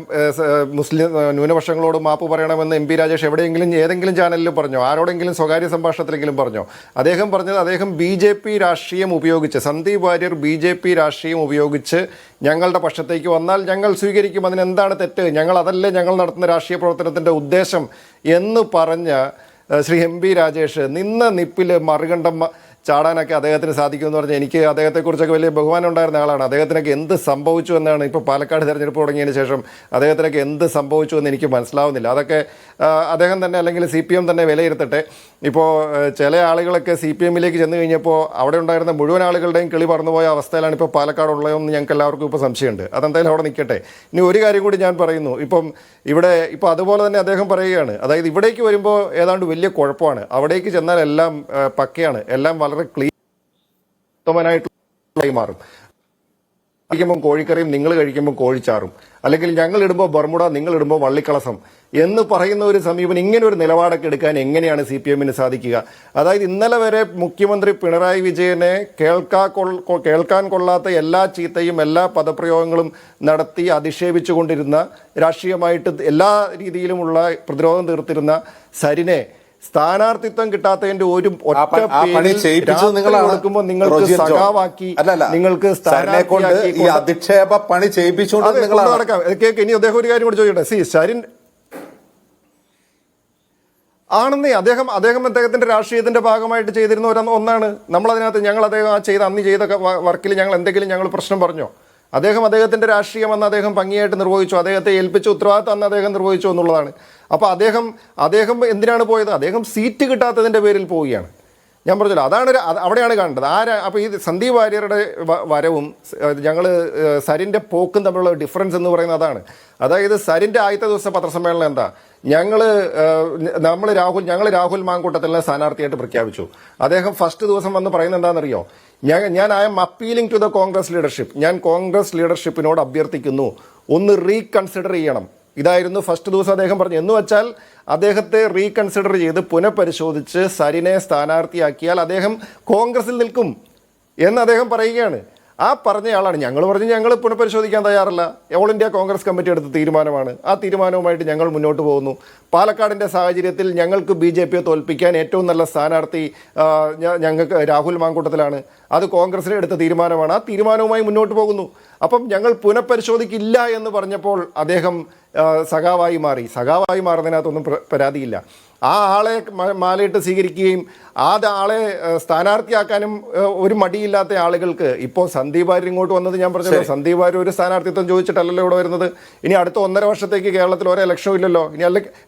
മുസ്ലിം ന്യൂനപക്ഷങ്ങളോട് മാപ്പ് പറയണമെന്ന് MP രാജേഷ് എവിടെയെങ്കിലും ഏതെങ്കിലും ചാനലിൽ പറഞ്ഞോ? ആരോടെങ്കിലും സ്വകാര്യ സംഭാഷണത്തിലെങ്കിലും പറഞ്ഞോ? അദ്ദേഹം പറഞ്ഞത് അദ്ദേഹം BJP രാഷ്ട്രീയം ഉപയോഗിച്ച്, സന്ദീപ് വാര്യർ BJP രാഷ്ട്രീയം ഉപയോഗിച്ച് ഞങ്ങളുടെ പക്ഷത്തേക്ക് വന്നാൽ ഞങ്ങൾ സ്വീകരിക്കും, അതിനെന്താണ് തെറ്റ്, ഞങ്ങൾ അതല്ലേ ഞങ്ങൾ നടത്തുന്ന രാഷ്ട്രീയ പ്രവർത്തനത്തിൻ്റെ ഉദ്ദേശം എന്ന് പറഞ്ഞ ശ്രീ MP രാജേഷ് നിന്ന നിപ്പിൽ മറുകണ്ഠം ചാടാനൊക്കെ അദ്ദേഹത്തിന് സാധിക്കുമെന്ന് പറഞ്ഞാൽ എനിക്ക് അദ്ദേഹത്തെക്കുറിച്ചൊക്കെ വലിയ ബഹുമാനം ഉണ്ടായിരുന്ന ആളാണ്. അദ്ദേഹത്തിനൊക്കെ എന്ത് സംഭവിച്ചു എന്നാണ് ഇപ്പോൾ പാലക്കാട് തെരഞ്ഞെടുപ്പ് തുടങ്ങിയതിന് ശേഷം അദ്ദേഹത്തിനൊക്കെ എന്ത് സംഭവിച്ചു എന്ന് എനിക്ക് മനസ്സിലാവുന്നില്ല. അതൊക്കെ അദ്ദേഹം തന്നെ അല്ലെങ്കിൽ CPM തന്നെ വിലയിരുത്തട്ടെ. ഇപ്പോൾ ചില ആളുകളൊക്കെ CPMലേക്ക് ചെന്ന് കഴിഞ്ഞപ്പോൾ അവിടെ ഉണ്ടായിരുന്ന മുഴുവൻ ആളുകളുടെയും കിളി പറന്നുപോയ അവസ്ഥയിലാണ് ഇപ്പോൾ പാലക്കാട് ഉള്ളതെന്ന് ഞങ്ങൾക്ക് എല്ലാവർക്കും ഇപ്പോൾ സംശയമുണ്ട്. അതെന്തായാലും അവിടെ നിൽക്കട്ടെ. ഇനി ഒരു കാര്യം കൂടി ഞാൻ പറയുന്നു. ഇപ്പോൾ അതുപോലെ തന്നെ അദ്ദേഹം പറയുകയാണ്, അതായത് ഇവിടേക്ക് വരുമ്പോൾ ഏതാണ്ട് വലിയ കുഴപ്പമാണ്, അവിടേക്ക് ചെന്നാൽ എല്ലാം പക്കയാണ്, എല്ലാം വളരെ ക്ലീൻ മാറും. കഴിക്കുമ്പോൾ കോഴിക്കറിയും നിങ്ങൾ കഴിക്കുമ്പോൾ കോഴിച്ചാറും, അല്ലെങ്കിൽ ഞങ്ങൾ ഇടുമ്പോൾ ബർമുട നിങ്ങൾ ഇടുമ്പോൾ വള്ളിക്കളസം എന്ന് പറയുന്ന ഒരു സമീപനം, ഇങ്ങനെ ഒരു നിലപാടൊക്കെ എടുക്കാൻ എങ്ങനെയാണ് CPMന് സാധിക്കുക? അതായത് ഇന്നലെ വരെ മുഖ്യമന്ത്രി പിണറായി വിജയനെ കേൾക്കാൻ കൊള്ളാത്ത എല്ലാ ചീത്തയും എല്ലാ പദപ്രയോഗങ്ങളും നടത്തി അധിക്ഷേപിച്ചുകൊണ്ടിരുന്ന, രാഷ്ട്രീയമായിട്ട് എല്ലാ രീതിയിലുമുള്ള പ്രതിരോധം തീർത്തിരുന്ന സരിനെ സ്ഥാനാർത്ഥിത്വം കിട്ടാത്തതിന്റെ ഒരു ഒറ്റ കൊടുക്കുമ്പോൾ നിങ്ങൾക്ക് സഖാവാക്കി, നിങ്ങൾക്ക് അധിക്ഷേപ പണി ചെയ്യിപ്പിച്ചുകൊണ്ട് ഇനി അദ്ദേഹം ഒരു കാര്യം കൂടി ചോദിക്കട്ടെ. സരിൻ ആണെന്നേ അദ്ദേഹത്തിന്റെ രാഷ്ട്രീയത്തിന്റെ ഭാഗമായിട്ട് ചെയ്തിരുന്ന ഒന്നാണ്. നമ്മളതിനകത്ത് അന്ന് ചെയ്ത വർക്കിൽ ഞങ്ങൾ എന്തെങ്കിലും ഞങ്ങൾ പ്രശ്നം പറഞ്ഞോ? അദ്ദേഹത്തിന്റെ രാഷ്ട്രീയം അന്ന് അദ്ദേഹം ഭംഗിയായിട്ട് നിർവഹിച്ചു, അദ്ദേഹത്തെ ഏൽപ്പിച്ച ഉത്തരവാദിത്തം അന്ന് അദ്ദേഹം നിർവഹിച്ചു എന്നുള്ളതാണ്. അപ്പോൾ അദ്ദേഹം എന്തിനാണ് പോയത്? അദ്ദേഹം സീറ്റ് കിട്ടാത്തതിൻ്റെ പേരിൽ പോവുകയാണ്. ഞാൻ പറഞ്ഞല്ലോ, അവിടെയാണ് കാണേണ്ടത്. അപ്പോൾ ഈ സന്ദീപ് വാര്യരുടെ വരവും സരിൻ്റെ പോക്കും തമ്മിലുള്ള ഡിഫറൻസ് എന്ന് പറയുന്നത് അതാണ്. അതായത് സരിൻ്റെ ആദ്യത്തെ ദിവസം പത്രസമ്മേളനം എന്താ, ഞങ്ങൾ രാഹുൽ മാങ്കൂട്ടത്തിലെ സ്ഥാനാർത്ഥിയായിട്ട് പ്രഖ്യാപിച്ചു. അദ്ദേഹം ഫസ്റ്റ് ദിവസം വന്ന് പറയുന്നത് എന്താണെന്നറിയോ? ഞാൻ I am appealing to the Congress leadership, ഞാൻ കോൺഗ്രസ് ലീഡർഷിപ്പിനോട് അഭ്യർത്ഥിക്കുന്നു, ഒന്ന് റീകൺസിഡർ ചെയ്യണം. ഇതായിരുന്നു ഫസ്റ്റ് ദിവസം അദ്ദേഹം പറഞ്ഞു. എന്ന് വെച്ചാൽ അദ്ദേഹത്തെ റീകൺസിഡർ ചെയ്ത് പുനഃപരിശോധിച്ച് സരിനെ സ്ഥാനാർത്ഥിയാക്കിയാൽ അദ്ദേഹം കോൺഗ്രസിൽ നിൽക്കും എന്ന് അദ്ദേഹം പറയുകയാണ്. ആ പറഞ്ഞയാളാണ് ഞങ്ങൾ പുനഃപരിശോധിക്കാൻ തയ്യാറല്ല, ഓൾ ഇന്ത്യ കോൺഗ്രസ് കമ്മിറ്റി എടുത്ത തീരുമാനമാണ്, ആ തീരുമാനവുമായിട്ട് ഞങ്ങൾ മുന്നോട്ട് പോകുന്നു. പാലക്കാടിൻ്റെ സാഹചര്യത്തിൽ ഞങ്ങൾക്ക് BJPയെ തോൽപ്പിക്കാൻ ഏറ്റവും നല്ല സ്ഥാനാർത്ഥി ഞങ്ങൾക്ക് രാഹുൽ മാങ്കൂട്ടത്തിലാണ്, അത് കോൺഗ്രസിന് എടുത്ത തീരുമാനമാണ്, ആ തീരുമാനവുമായി മുന്നോട്ട് പോകുന്നു. അപ്പം ഞങ്ങൾ പുനഃപരിശോധിക്കില്ല എന്ന് പറഞ്ഞപ്പോൾ അദ്ദേഹം സഖാവായി മാറുന്നതിനകത്തൊന്നും പരാതിയില്ല. ആ ആളെ മാലയിട്ട് സ്വീകരിക്കുകയും ആളെ സ്ഥാനാർത്ഥിയാക്കാനും ഒരു മടിയില്ലാത്ത ആളുകൾക്ക് ഇപ്പോൾ സന്ദീപ് വാര്യർ ഇങ്ങോട്ട് വന്നത്, ഞാൻ പറഞ്ഞല്ലോ, സന്ദീപ് വാര്യർ ഒരു സ്ഥാനാർത്ഥിത്വം ചോദിച്ചിട്ടല്ലല്ലോ ഇവിടെ വരുന്നത്. ഇനി അടുത്ത 1.5 വർഷത്തേക്ക് കേരളത്തിൽ ഒരു ഇലക്ഷനും ഇല്ലല്ലോ.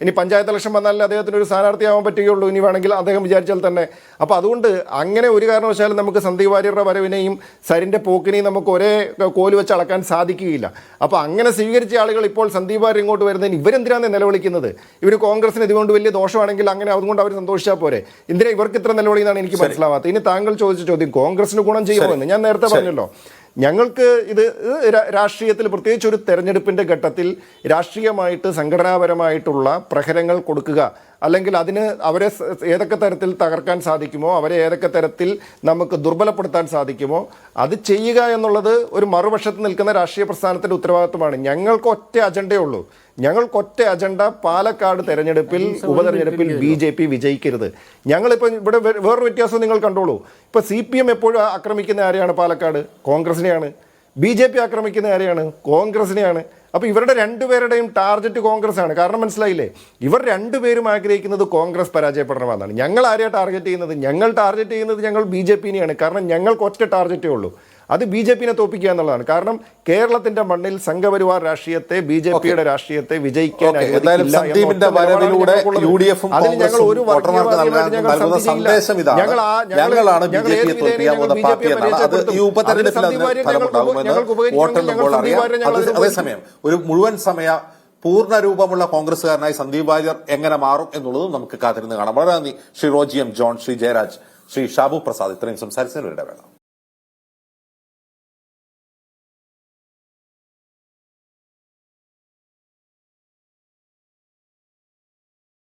ഇനി പഞ്ചായത്ത് ഇലക്ഷൻ വന്നാലേ അദ്ദേഹത്തിന് ഒരു സ്ഥാനാർത്ഥിയാവാൻ പറ്റുകയുള്ളൂ, ഇനി വേണമെങ്കിൽ അദ്ദേഹം വിചാരിച്ചാൽ തന്നെ. അപ്പോൾ അതുകൊണ്ട് അങ്ങനെ ഒരു കാരണവശാലും നമുക്ക് സന്ദീപ് വാര്യരുടെ വരവിനെയും സരിൻ്റെ പോക്കിനെയും നമുക്ക് ഒരേ കോല് വെച്ച് അളക്കാൻ സാധിക്കുകയില്ല. അപ്പോൾ അങ്ങനെ സ്വീകരിച്ച ആളുകൾ ഇപ്പോൾ സന്ദീപ് വാര്യർ ഇങ്ങോട്ട് വരുന്നതിന് ഇവരെന്തിനാണ് നിലവിളിക്കുന്നത്? ഇവർ കോൺഗ്രസിന് ഇതുകൊണ്ട് വലിയ ദോഷമാണെങ്കിൽ അങ്ങനെ അതുകൊണ്ട് അവർ സന്തോഷിച്ചാൽ പോരെ, എന്തിനാ ഇവർക്ക് ഇത്ര നിലവിളിയെന്നാണ് എനിക്ക് മനസ്സിലാവാത്തത്. ഇനി താങ്കൾ ചോദിച്ച ചോദ്യം കോൺഗ്രസിന് ഗുണം ചെയ്യുമെന്ന് ഞാൻ നേരത്തെ പറഞ്ഞല്ലോ. ഞങ്ങൾക്ക് ഇത് രാഷ്ട്രീയത്തിൽ പ്രത്യേകിച്ച് ഒരു തെരഞ്ഞെടുപ്പിൻ്റെ ഘട്ടത്തിൽ രാഷ്ട്രീയമായിട്ട് സംഘടനാപരമായിട്ടുള്ള പ്രഹരങ്ങൾ കൊടുക്കുക, അല്ലെങ്കിൽ അവരെ ഏതൊക്കെ തരത്തിൽ തകർക്കാൻ സാധിക്കുമോ, അവരെ ഏതൊക്കെ തരത്തിൽ നമുക്ക് ദുർബലപ്പെടുത്താൻ സാധിക്കുമോ അത് ചെയ്യുക എന്നുള്ളത് ഒരു മറുപക്ഷത്ത് നിൽക്കുന്ന രാഷ്ട്രീയ പ്രസ്ഥാനത്തിൻ്റെ ഉത്തരവാദിത്വമാണ്. ഞങ്ങൾക്ക് ഒറ്റ അജണ്ടയുള്ളൂ. ഞങ്ങൾക്കൊറ്റ അജണ്ട, പാലക്കാട് തെരഞ്ഞെടുപ്പിൽ ഉപതെരഞ്ഞെടുപ്പിൽ BJP വിജയിക്കരുത്. ഞങ്ങളിപ്പോൾ ഇവിടെ വേറൊരു വ്യത്യാസം നിങ്ങൾ കണ്ടോളൂ. ഇപ്പോൾ CPM എപ്പോഴും ആക്രമിക്കുന്ന ആരെയാണ്? പാലക്കാട് കോൺഗ്രസിനെയാണ്. BJP ആക്രമിക്കുന്ന ആരെയാണ്? കോൺഗ്രസിനെയാണ്. അപ്പോൾ ഇവരുടെ രണ്ടുപേരുടെയും ടാർഗറ്റ് കോൺഗ്രസ് ആണ്. കാരണം മനസ്സിലായില്ലേ? ഇവർ രണ്ടുപേരും ആഗ്രഹിക്കുന്നത് കോൺഗ്രസ് പരാജയപ്പെടണമെന്നാണ്. ഞങ്ങൾ ആരെയാണ് ടാർഗറ്റ് ചെയ്യുന്നത്? ഞങ്ങൾ BJPനെയാണ്. കാരണം ഞങ്ങൾക്ക് ഒറ്റ ടാർഗറ്റേ ഉള്ളൂ, അത് BJPനെ തോൽപ്പിക്കുക എന്നുള്ളതാണ്. കാരണം കേരളത്തിന്റെ മണ്ണിൽ സംഘപരിവാർ രാഷ്ട്രീയത്തെ, BJPയുടെ രാഷ്ട്രീയത്തെ വിജയിക്കാൻ അതേസമയം ഒരു മുഴുവൻ സമയ പൂർണ്ണ രൂപമുള്ള കോൺഗ്രസുകാരനായി സന്ദീപ് വാര്യർ എങ്ങനെ മാറും എന്നുള്ളതും നമുക്ക് കാത്തിരുന്ന് കാണാം. വളരെ നന്ദി ശ്രീ റോജി എം ജോൺ, ശ്രീ ജയരാജ്, ശ്രീ ഷാബു പ്രസാദ്, ഇത്രയും സംസാരിച്ചതിന് ഇടവേള.